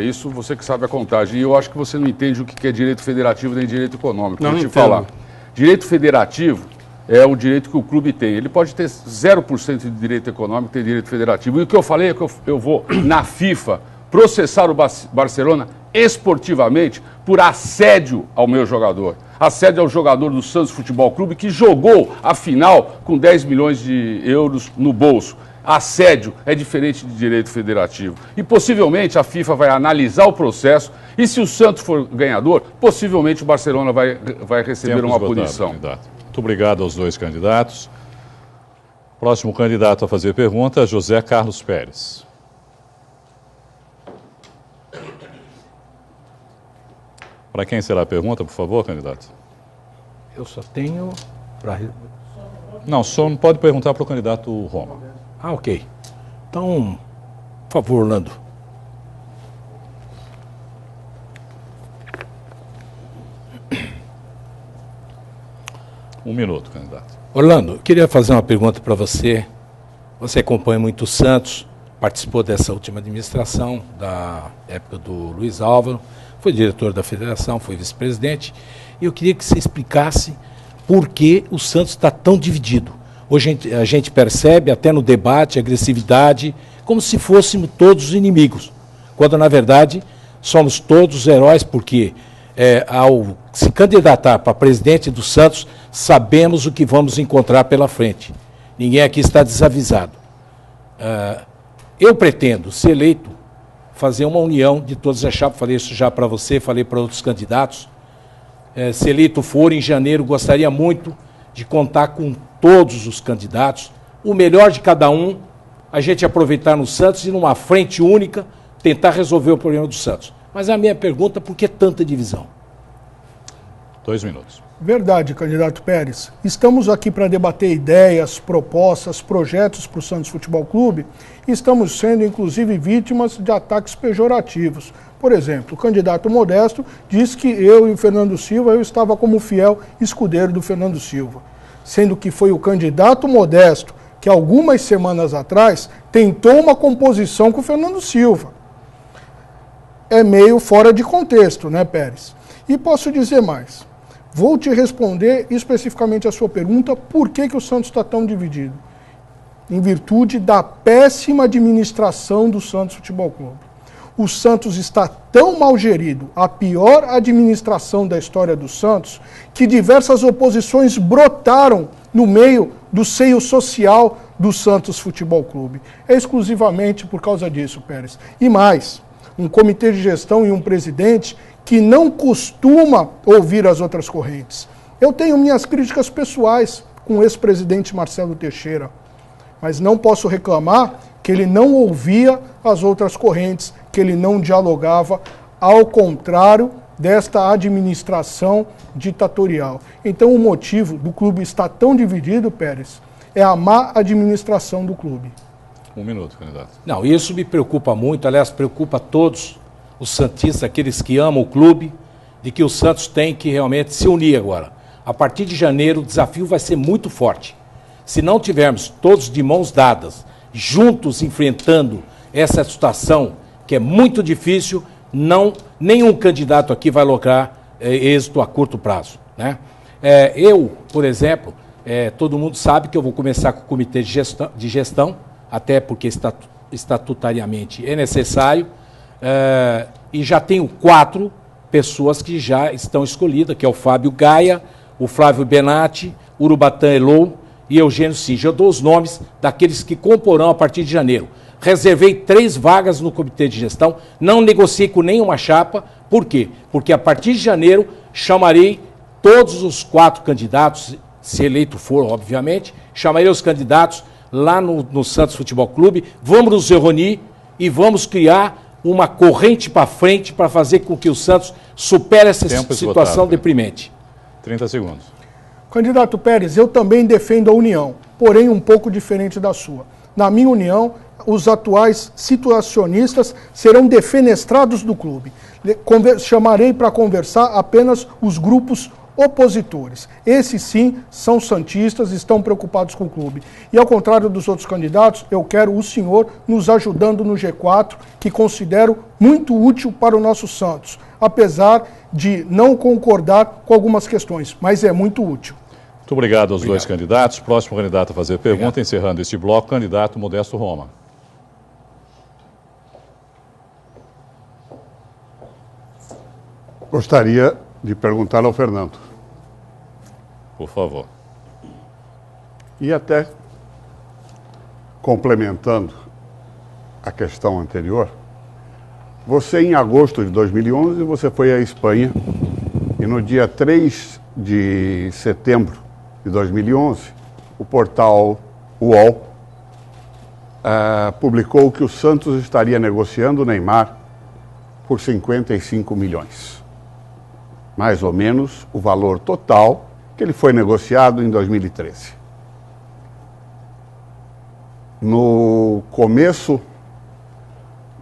isso você que sabe a contagem. E eu acho que você não entende o que é direito federativo nem direito econômico. Não, vou te entendo. falar. Direito federativo é o direito que o clube tem. Ele pode ter 0% de direito econômico, ter direito federativo. E o que eu falei é que eu vou, na FIFA, processar o Barcelona esportivamente por assédio ao meu jogador. Assédio ao jogador do Santos Futebol Clube que jogou a final com 10 milhões de euros no bolso. Assédio é diferente de direito federativo. E possivelmente a FIFA vai analisar o processo e se o Santos for ganhador, possivelmente o Barcelona vai receber uma punição. Candidato. Muito obrigado aos dois candidatos. Próximo candidato a fazer pergunta, José Carlos Pérez. Para quem será a pergunta, por favor, candidato? Eu só tenho para... Não, só não pode perguntar para o candidato Roma. Ah, ok. Então, por favor, Orlando. Um minuto, candidato. Orlando, eu queria fazer uma pergunta para você. Você acompanha muito o Santos, participou dessa última administração, da época do Luiz Álvaro, foi diretor da federação, foi vice-presidente, e eu queria que você explicasse por que o Santos está tão dividido. Hoje a gente percebe, até no debate, agressividade, como se fôssemos todos inimigos, quando, na verdade, somos todos heróis, porque ao se candidatar para presidente do Santos, sabemos o que vamos encontrar pela frente. Ninguém aqui está desavisado. Eu pretendo, se eleito, fazer uma união de todas as chapas. Falei isso já para você, falei para outros candidatos. Se eleito for, em janeiro, gostaria muito de contar com todos os candidatos, o melhor de cada um, a gente aproveitar no Santos e numa frente única, tentar resolver o problema do Santos. Mas a minha pergunta, por que tanta divisão? 2 minutos. Verdade, candidato Pérez. Estamos aqui para debater ideias, propostas, projetos para o Santos Futebol Clube e estamos sendo, inclusive, vítimas de ataques pejorativos. Por exemplo, o candidato Modesto disse que eu e o Fernando Silva, eu estava como fiel escudeiro do Fernando Silva, sendo que foi o candidato Modesto que, algumas semanas atrás, tentou uma composição com o Fernando Silva. É meio fora de contexto, né, Pérez? E posso dizer mais. Vou te responder especificamente a sua pergunta, por que o Santos está tão dividido? Em virtude da péssima administração do Santos Futebol Clube. O Santos está tão mal gerido, a pior administração da história do Santos, que diversas oposições brotaram no meio do seio social do Santos Futebol Clube. É exclusivamente por causa disso, Pérez. E mais, um comitê de gestão e um presidente que não costuma ouvir as outras correntes. Eu tenho minhas críticas pessoais com o ex-presidente Marcelo Teixeira, mas não posso reclamar que ele não ouvia as outras correntes, que ele não dialogava, ao contrário desta administração ditatorial. Então o motivo do clube estar tão dividido, Pérez, é a má administração do clube. 1 minuto, candidato. Não, isso me preocupa muito, aliás, preocupa todos os santistas, aqueles que amam o clube, de que o Santos tem que realmente se unir agora. A partir de janeiro, o desafio vai ser muito forte. Se não tivermos todos de mãos dadas, juntos enfrentando essa situação, que é muito difícil, nenhum candidato aqui vai lograr êxito a curto prazo, né? Eu, por exemplo, todo mundo sabe que eu vou começar com o comitê de gestão, até porque estatutariamente é necessário, e já tenho 4 pessoas que já estão escolhidas, que é o Fábio Gaia, o Flávio Benatti, Urubatã Elou e Eugênio Sinja. Eu dou os nomes daqueles que comporão a partir de janeiro. Reservei 3 vagas no comitê de gestão, não negociei com nenhuma chapa. Por quê? Porque a partir de janeiro chamarei todos os 4 candidatos, se eleito for, obviamente, chamarei os candidatos lá no Santos Futebol Clube, vamos nos reunir e vamos criar uma corrente para frente para fazer com que o Santos supere essa situação deprimente. 30 segundos. Candidato Pérez, eu também defendo a união, porém um pouco diferente da sua. Na minha união, os atuais situacionistas serão defenestrados do clube. Chamarei para conversar apenas os grupos opositores. Esses sim são santistas, estão preocupados com o clube. E ao contrário dos outros candidatos, eu quero o senhor nos ajudando no G4, que considero muito útil para o nosso Santos, apesar de não concordar com algumas questões, mas é muito útil. Muito obrigado aos 2 candidatos. Próximo candidato a fazer pergunta, encerrando este bloco, candidato Modesto Roma. Gostaria de perguntar ao Fernando. Por favor. E até complementando a questão anterior, você em agosto de 2011, você foi à Espanha e no dia 3 de setembro de 2011, o portal UOL publicou que o Santos estaria negociando o Neymar por 55 milhões. Mais ou menos o valor total que ele foi negociado em 2013. No começo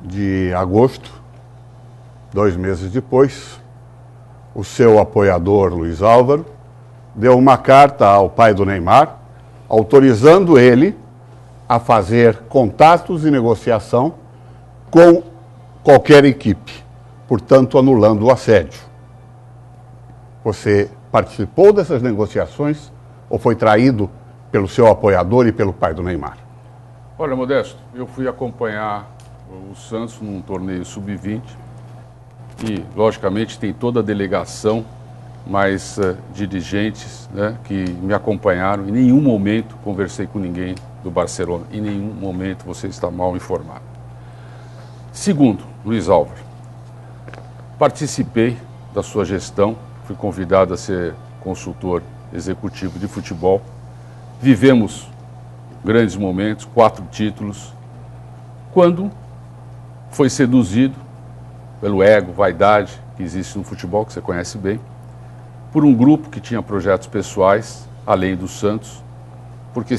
de agosto, 2 meses depois, o seu apoiador, Luiz Álvaro, deu uma carta ao pai do Neymar, autorizando ele a fazer contatos e negociação com qualquer equipe, portanto anulando o assédio. Você participou dessas negociações ou foi traído pelo seu apoiador e pelo pai do Neymar? Olha, Modesto, eu fui acompanhar o Santos num torneio sub-20 e, logicamente, tem toda a delegação, mas dirigentes, né, que me acompanharam. Em nenhum momento conversei com ninguém do Barcelona. Em nenhum momento você está mal informado. Segundo, Luiz Álvaro, participei da sua gestão, fui convidado a ser consultor executivo de futebol. Vivemos grandes momentos, 4 títulos. Quando foi seduzido pelo ego, vaidade que existe no futebol, que você conhece bem, por um grupo que tinha projetos pessoais, além do Santos, porque,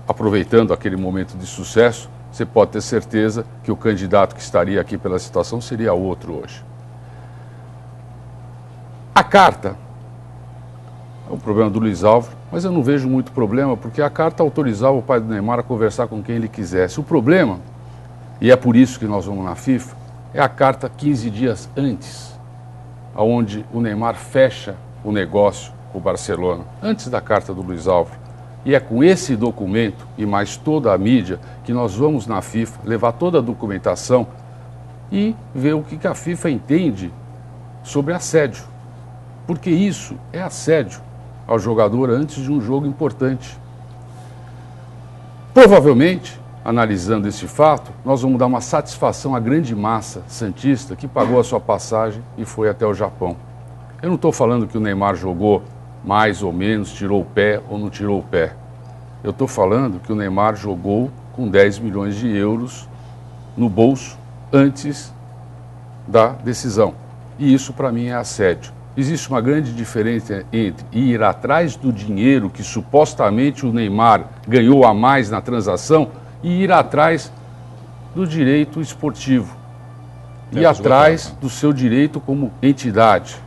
aproveitando aquele momento de sucesso, você pode ter certeza que o candidato que estaria aqui pela situação seria outro hoje. A carta é um problema do Luiz Álvaro, mas eu não vejo muito problema, porque a carta autorizava o pai do Neymar a conversar com quem ele quisesse. O problema, e é por isso que nós vamos na FIFA, é a carta 15 dias antes, onde o Neymar fecha o negócio com o Barcelona, antes da carta do Luiz Álvaro. E é com esse documento e mais toda a mídia que nós vamos na FIFA levar toda a documentação e ver o que a FIFA entende sobre assédio. Porque isso é assédio ao jogador antes de um jogo importante. Provavelmente, analisando esse fato, nós vamos dar uma satisfação à grande massa santista que pagou a sua passagem e foi até o Japão. Eu não estou falando que o Neymar jogou mais ou menos, tirou o pé ou não tirou o pé. Eu estou falando que o Neymar jogou com 10 milhões de euros no bolso antes da decisão. E isso, para mim, é assédio. Existe uma grande diferença entre ir atrás do dinheiro que supostamente o Neymar ganhou a mais na transação e ir atrás do direito esportivo. Ir atrás do seu direito como entidade.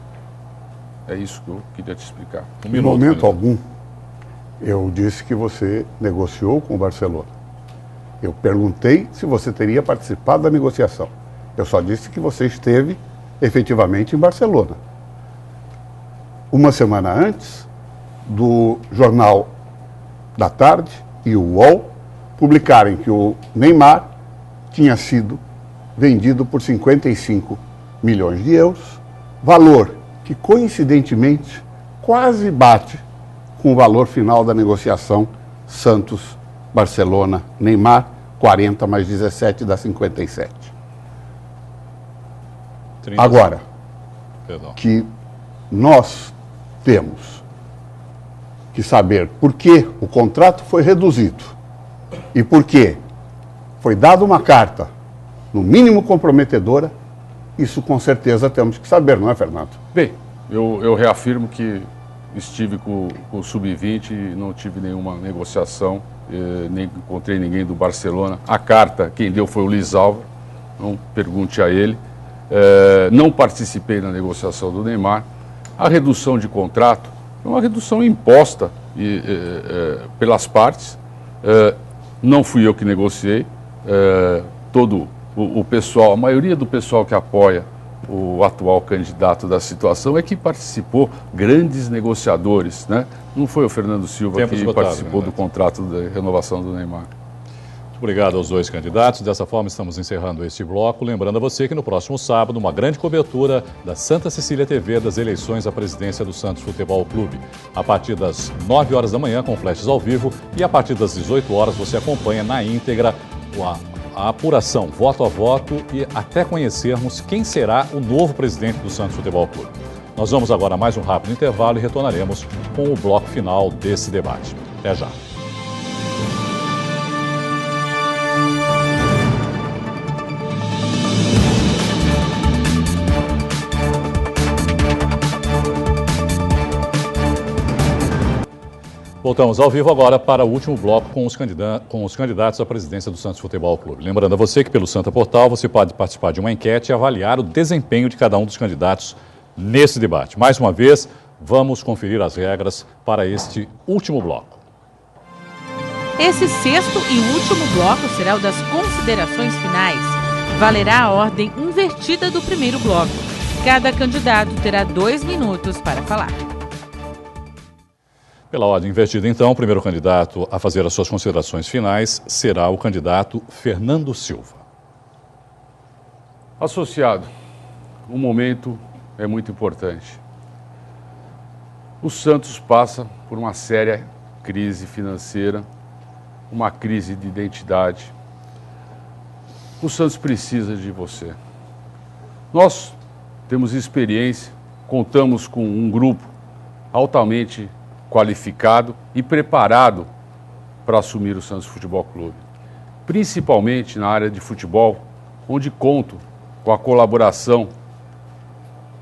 É isso que eu queria te explicar. Em momento algum, eu disse que você negociou com o Barcelona. Eu perguntei se você teria participado da negociação. Eu só disse que você esteve efetivamente em Barcelona. Uma semana antes, do Jornal da Tarde e o UOL publicarem que o Neymar tinha sido vendido por 55 milhões de euros, valor que, coincidentemente, quase bate com o valor final da negociação Santos-Barcelona-Neymar, 40 mais 17 dá 57. Agora, que nós temos que saber por que o contrato foi reduzido e por que foi dada uma carta, no mínimo comprometedora, isso com certeza temos que saber, não é, Fernando? Bem, eu reafirmo que estive com o Sub-20 e não tive nenhuma negociação, nem encontrei ninguém do Barcelona. A carta, quem deu foi o Luiz Álvaro, não pergunte a ele. Não participei na negociação do Neymar. A redução de contrato é uma redução imposta pelas partes. Não fui eu que negociei. Todo o pessoal, a maioria do pessoal que apoia o atual candidato da situação é que participou, grandes negociadores, né? Não foi o Fernando Silva que participou do contrato de renovação do Neymar. Muito obrigado aos dois candidatos. Dessa forma, estamos encerrando este bloco. Lembrando a você que no próximo sábado, uma grande cobertura da Santa Cecília TV das eleições à presidência do Santos Futebol Clube. A partir das 9 horas da manhã, com flashes ao vivo, e a partir das 18 horas você acompanha na íntegra a apuração, voto a voto, e até conhecermos quem será o novo presidente do Santos Futebol Clube. Nós vamos agora a mais um rápido intervalo e retornaremos com o bloco final desse debate. Até já. Voltamos ao vivo agora para o último bloco com os candidatos à presidência do Santos Futebol Clube. Lembrando a você que pelo Santa Portal você pode participar de uma enquete e avaliar o desempenho de cada um dos candidatos nesse debate. Mais uma vez, Vamos conferir as regras para este último bloco. Esse sexto e último bloco será o das considerações finais. Valerá a ordem invertida do primeiro bloco. Cada candidato terá 2 minutos para falar. Pela ordem invertida, então, o primeiro candidato a fazer as suas considerações finais será o candidato Fernando Silva. Associado, um momento é muito importante. O Santos passa por uma séria crise financeira, uma crise de identidade. O Santos precisa de você. Nós temos experiência, contamos com um grupo altamente qualificado e preparado para assumir o Santos Futebol Clube, principalmente na área de futebol, onde conto com a colaboração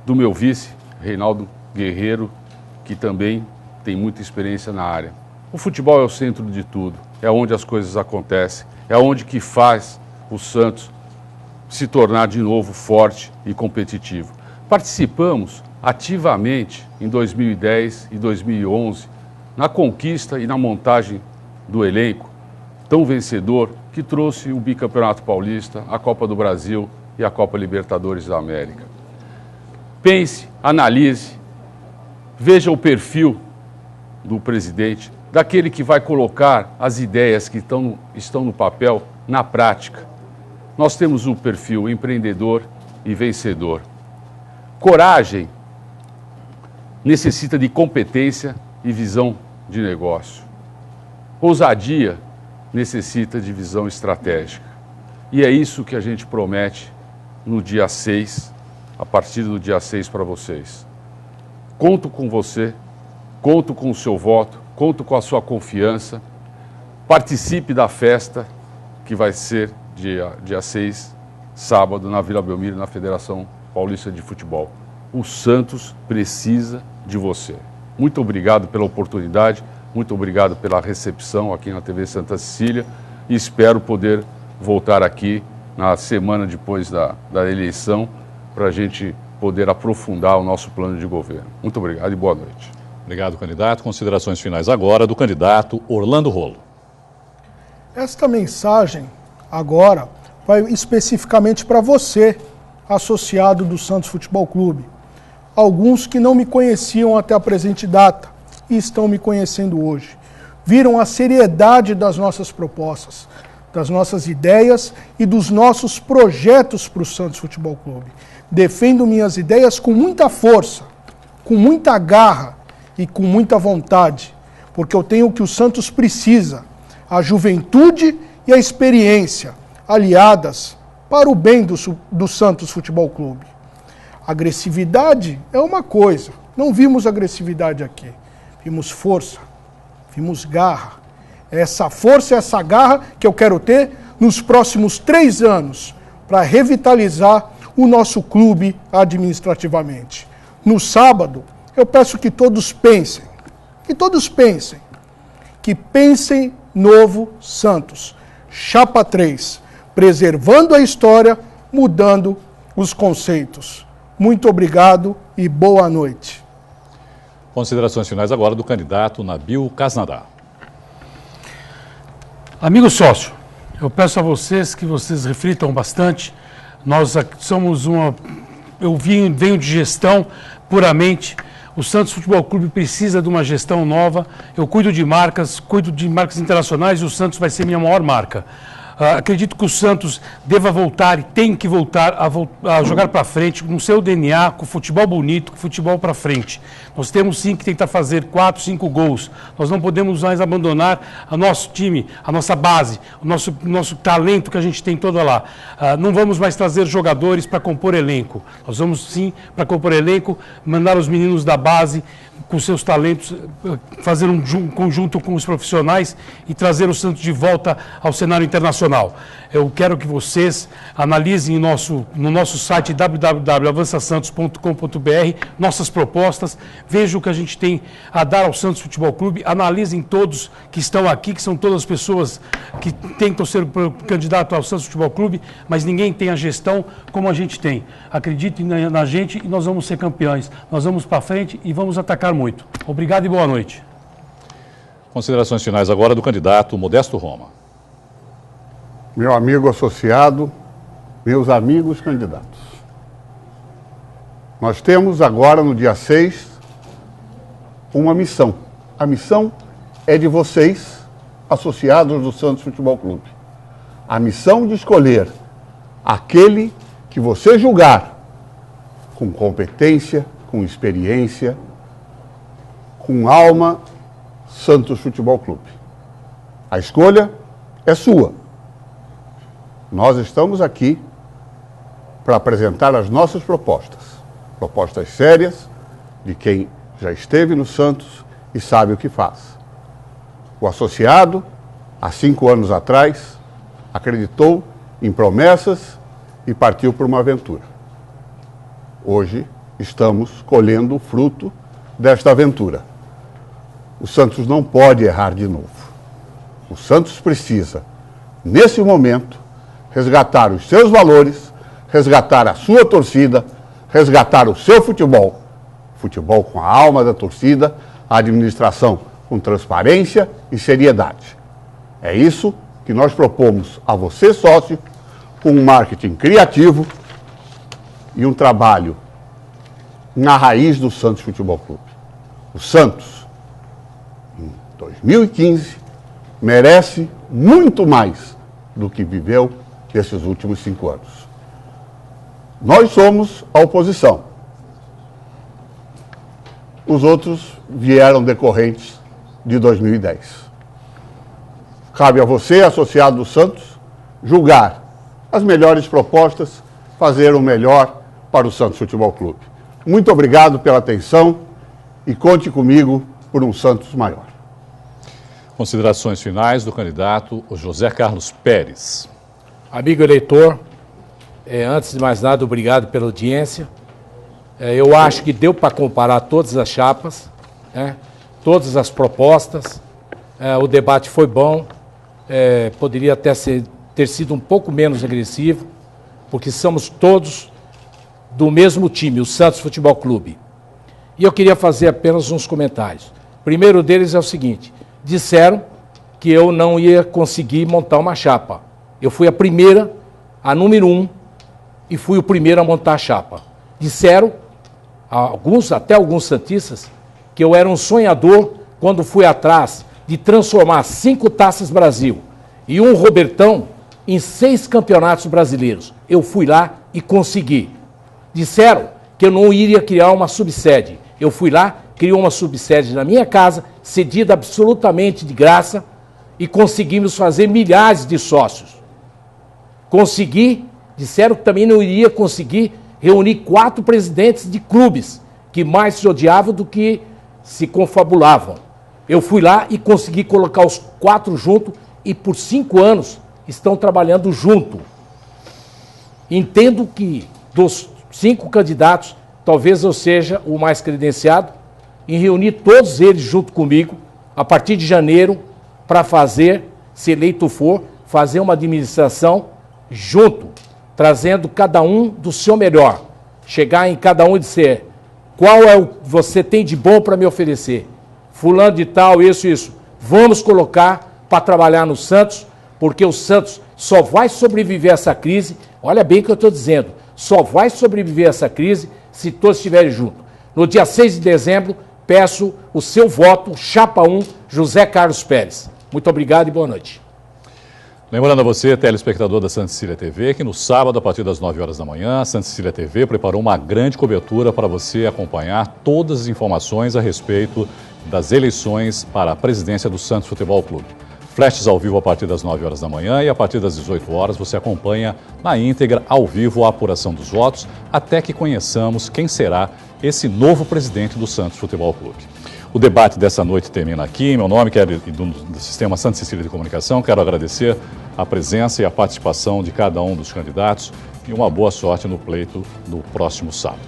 do meu vice, Reinaldo Guerreiro, que também tem muita experiência na área. O futebol é o centro de tudo, é onde as coisas acontecem, é onde que faz o Santos se tornar de novo forte e competitivo. Participamos ativamente em 2010 e 2011 na conquista e na montagem do elenco tão vencedor que trouxe o Bicampeonato Paulista, a Copa do Brasil e a Copa Libertadores da América. Pense, analise, veja o perfil do presidente, daquele que vai colocar as ideias que estão no papel na prática. Nós temos o perfil empreendedor e vencedor. Coragem necessita de competência e visão de negócio. Ousadia necessita de visão estratégica. E é isso que a gente promete no dia 6, a partir do dia 6 para vocês. Conto com você, conto com o seu voto, conto com a sua confiança. Participe da festa que vai ser dia 6, sábado, na Vila Belmiro, na Federação Paulista de Futebol. O Santos precisa de você. Muito obrigado pela oportunidade, muito obrigado pela recepção aqui na TV Santa Cecília e espero poder voltar aqui na semana depois da eleição para a gente poder aprofundar o nosso plano de governo. Muito obrigado e boa noite. Obrigado, candidato. Considerações finais agora do candidato Orlando Rolo. Esta mensagem agora vai especificamente para você, associado do Santos Futebol Clube. Alguns que não me conheciam até a presente data e estão me conhecendo hoje. Viram a seriedade das nossas propostas, das nossas ideias e dos nossos projetos para o Santos Futebol Clube. Defendo minhas ideias com muita força, com muita garra e com muita vontade, porque eu tenho o que o Santos precisa, a juventude e a experiência, aliadas para o bem do Santos Futebol Clube. Agressividade é uma coisa, não vimos agressividade aqui, vimos força, vimos garra. É essa força e essa garra que eu quero ter nos próximos 3 anos para revitalizar o nosso clube administrativamente. No sábado, eu peço que todos pensem, que pensem novo Santos. Chapa 3, preservando a história, mudando os conceitos. Muito obrigado e boa noite. Considerações finais agora do candidato Nabil Casnadá. Amigo sócio, eu peço a vocês que vocês reflitam bastante. Nós somos eu venho de gestão puramente. O Santos Futebol Clube precisa de uma gestão nova. Eu cuido de marcas internacionais e o Santos vai ser minha maior marca. Acredito que o Santos deva voltar e tem que voltar a jogar para frente com o seu DNA, com futebol bonito, com futebol para frente. Nós temos sim que tentar fazer 4, 5 gols. Nós não podemos mais abandonar o nosso time, a nossa base, o nosso talento que a gente tem todo lá. Não vamos mais trazer jogadores para compor elenco. Nós vamos sim, para compor elenco, mandar os meninos da base com seus talentos, fazer um conjunto com os profissionais e trazer o Santos de volta ao cenário internacional. Eu quero que vocês analisem no nosso site www.avançasantos.com.br nossas propostas, vejam o que a gente tem a dar ao Santos Futebol Clube, analisem todos que estão aqui, que são todas as pessoas que tentam ser candidato ao Santos Futebol Clube, mas ninguém tem a gestão como a gente tem. Acreditem na gente e nós vamos ser campeões. Nós vamos para frente e vamos atacar muito. Obrigado e boa noite. Considerações finais agora do candidato Modesto Roma. Meu amigo associado, meus amigos candidatos. Nós temos agora, no dia 6, uma missão. A missão é de vocês, associados do Santos Futebol Clube. A missão de escolher aquele que você julgar com competência, com experiência, com alma, Santos Futebol Clube. A escolha é sua. Nós estamos aqui para apresentar as nossas propostas. Propostas sérias de quem já esteve no Santos e sabe o que faz. O associado, há 5 anos atrás, acreditou em promessas e partiu por uma aventura. Hoje estamos colhendo o fruto desta aventura. O Santos não pode errar de novo. O Santos precisa, nesse momento, resgatar os seus valores, resgatar a sua torcida, resgatar o seu futebol. Futebol com a alma da torcida, a administração com transparência e seriedade. É isso que nós propomos a você, sócio, com um marketing criativo e um trabalho na raiz do Santos Futebol Clube. O Santos, em 2015, merece muito mais do que viveu nesses últimos 5 anos. Nós somos a oposição. Os outros vieram decorrentes de 2010. Cabe a você, associado do Santos, julgar as melhores propostas, fazer o melhor para o Santos Futebol Clube. Muito obrigado pela atenção e conte comigo por um Santos maior. Considerações finais do candidato José Carlos Pérez. Amigo eleitor, antes de mais nada, obrigado pela audiência. Eu acho que deu para comparar todas as chapas, todas as propostas. O debate foi bom, poderia até ter sido um pouco menos agressivo, porque somos todos do mesmo time, o Santos Futebol Clube. E eu queria fazer apenas uns comentários. O primeiro deles é o seguinte: disseram que eu não ia conseguir montar uma chapa. Eu fui a primeira, a número 1, e fui o primeiro a montar a chapa. Disseram, até alguns santistas, que eu era um sonhador quando fui atrás de transformar 5 Taças Brasil e um Robertão em 6 campeonatos brasileiros. Eu fui lá e consegui. Disseram que eu não iria criar uma subsede. Eu fui lá, criei uma subsede na minha casa, cedida absolutamente de graça, e conseguimos fazer milhares de sócios. Consegui, disseram que também não iria conseguir reunir 4 presidentes de clubes que mais se odiavam do que se confabulavam. Eu fui lá e consegui colocar os 4 juntos e por 5 anos estão trabalhando junto. Entendo que dos 5 candidatos, talvez eu seja o mais credenciado em reunir todos eles junto comigo a partir de janeiro para fazer, se eleito for, fazer uma administração junto, trazendo cada um do seu melhor. Chegar em cada um e dizer qual é o que você tem de bom para me oferecer. Fulano de tal, isso. Vamos colocar para trabalhar no Santos, porque o Santos só vai sobreviver a essa crise. Olha bem o que eu estou dizendo. Só vai sobreviver a essa crise se todos estiverem juntos. No dia 6 de dezembro, peço o seu voto, chapa 1, José Carlos Pérez. Muito obrigado e boa noite. Lembrando a você, telespectador da Santa Cecília TV, que no sábado, a partir das 9 horas da manhã, a Santa Cecília TV preparou uma grande cobertura para você acompanhar todas as informações a respeito das eleições para a presidência do Santos Futebol Clube. Flashes ao vivo a partir das 9 horas da manhã e a partir das 18 horas você acompanha na íntegra, ao vivo, a apuração dos votos, até que conheçamos quem será esse novo presidente do Santos Futebol Clube. O debate dessa noite termina aqui. Em meu nome e do Sistema Santa Cecília de Comunicação, quero agradecer a presença e a participação de cada um dos candidatos e uma boa sorte no pleito do próximo sábado.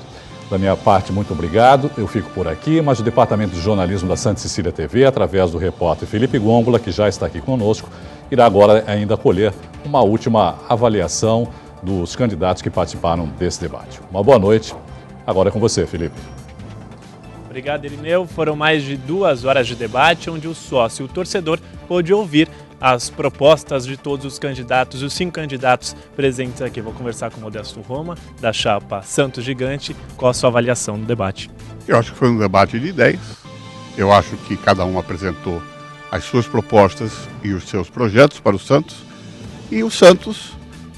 Da minha parte, muito obrigado. Eu fico por aqui, mas o Departamento de Jornalismo da Santa Cecília TV, através do repórter Felipe Gôngola, que já está aqui conosco, irá agora ainda colher uma última avaliação dos candidatos que participaram desse debate. Uma boa noite. Agora é com você, Felipe. Obrigado, Irineu. Foram mais de 2 horas de debate, onde o sócio e o torcedor pôde ouvir as propostas de todos os candidatos, os 5 candidatos presentes aqui. Vou conversar com o Modesto Roma, da chapa Santos Gigante. Qual a sua avaliação no debate? Eu acho que foi um debate de ideias. Eu acho que cada um apresentou as suas propostas e os seus projetos para o Santos. E o Santos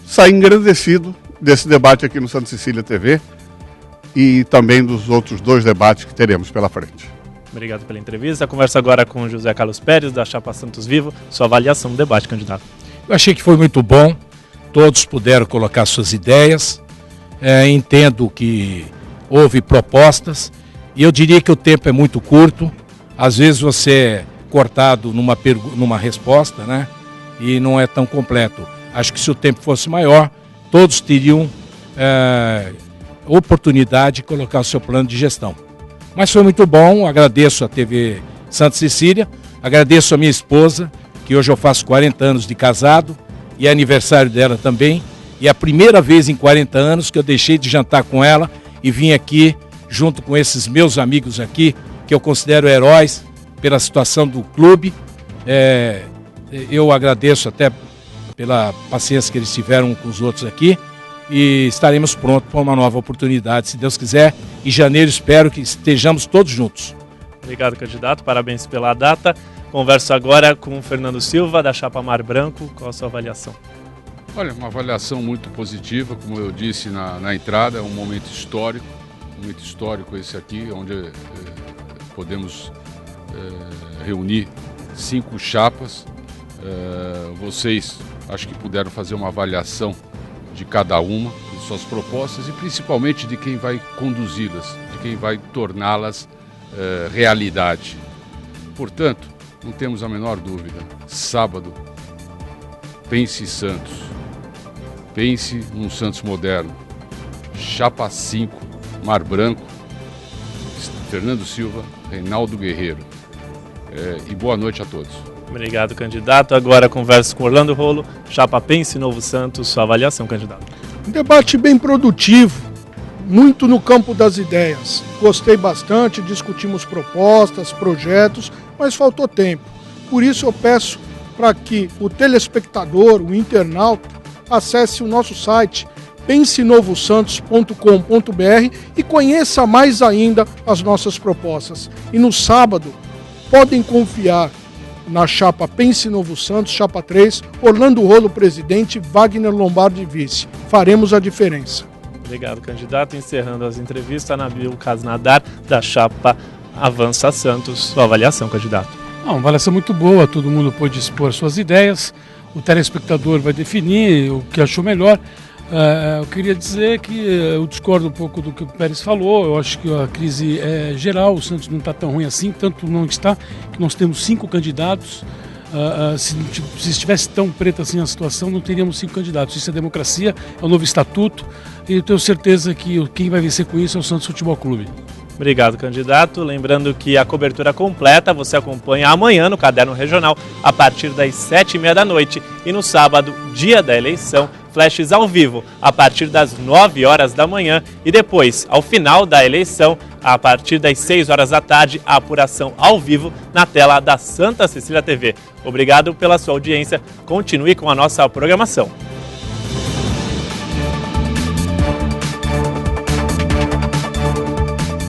sai engrandecido desse debate aqui no Santa Cecília TV e também dos outros 2 debates que teremos pela frente. Obrigado pela entrevista. Conversa agora com o José Carlos Pérez, da chapa Santos Vivo. Sua avaliação do debate, candidato. Eu achei que foi muito bom. Todos puderam colocar suas ideias. Entendo que houve propostas. E eu diria que o tempo é muito curto. Às vezes você é cortado numa resposta, né? E não é tão completo. Acho que se o tempo fosse maior, todos teriam oportunidade de colocar o seu plano de gestão. Mas foi muito bom, agradeço a TV Santa Cecília, agradeço a minha esposa, que hoje eu faço 40 anos de casado, e é aniversário dela também, e é a primeira vez em 40 anos que eu deixei de jantar com ela e vim aqui, junto com esses meus amigos aqui, que eu considero heróis pela situação do clube. Eu agradeço até pela paciência que eles tiveram com os outros aqui, e estaremos prontos para uma nova oportunidade, se Deus quiser. Em janeiro espero que estejamos todos juntos. Obrigado, candidato. Parabéns pela data. Converso agora com o Fernando Silva, da chapa Mar Branco. Qual a sua avaliação? Olha, uma avaliação muito positiva, como eu disse na entrada, é um momento histórico esse aqui, onde podemos reunir 5 chapas. Vocês acho que puderam fazer uma avaliação de cada uma, de suas propostas e principalmente de quem vai conduzi-las, de quem vai torná-las realidade. Portanto, não temos a menor dúvida, sábado, pense Santos, pense num Santos moderno, chapa 5, Mar Branco, Fernando Silva, Reinaldo Guerreiro. E boa noite a todos. Obrigado, candidato. Agora converso com Orlando Rolo, chapa Pense Novo Santos. Sua avaliação, candidato. Um debate bem produtivo, muito no campo das ideias. Gostei bastante, discutimos propostas, projetos, mas faltou tempo. Por isso eu peço para que o telespectador, o internauta, acesse o nosso site pensenovosantos.com.br e conheça mais ainda as nossas propostas. E no sábado, podem confiar na chapa Pense Novo Santos, chapa 3, Orlando Rolo presidente, Wagner Lombardi vice. Faremos a diferença. Obrigado, candidato. Encerrando as entrevistas, Nabil Casnadar, da chapa Avança Santos. Sua avaliação, candidato. Uma avaliação muito boa, todo mundo pôde expor suas ideias, o telespectador vai definir o que achou melhor. Eu queria dizer que eu discordo um pouco do que o Pérez falou. Eu acho que a crise é geral, o Santos não está tão ruim assim, tanto não está que nós temos 5 candidatos. Se estivesse tão preta assim a situação, não teríamos 5 candidatos. Isso é democracia, é o novo estatuto, e eu tenho certeza que quem vai vencer com isso é o Santos Futebol Clube. Obrigado, candidato. Lembrando que a cobertura completa você acompanha amanhã no Caderno Regional, a partir das 7h30 da noite. E no sábado, dia da eleição, flashes ao vivo, a partir das 9 horas da manhã. E depois, ao final da eleição, a partir das 6 horas da tarde, a apuração ao vivo na tela da Santa Cecília TV. Obrigado pela sua audiência. Continue com a nossa programação.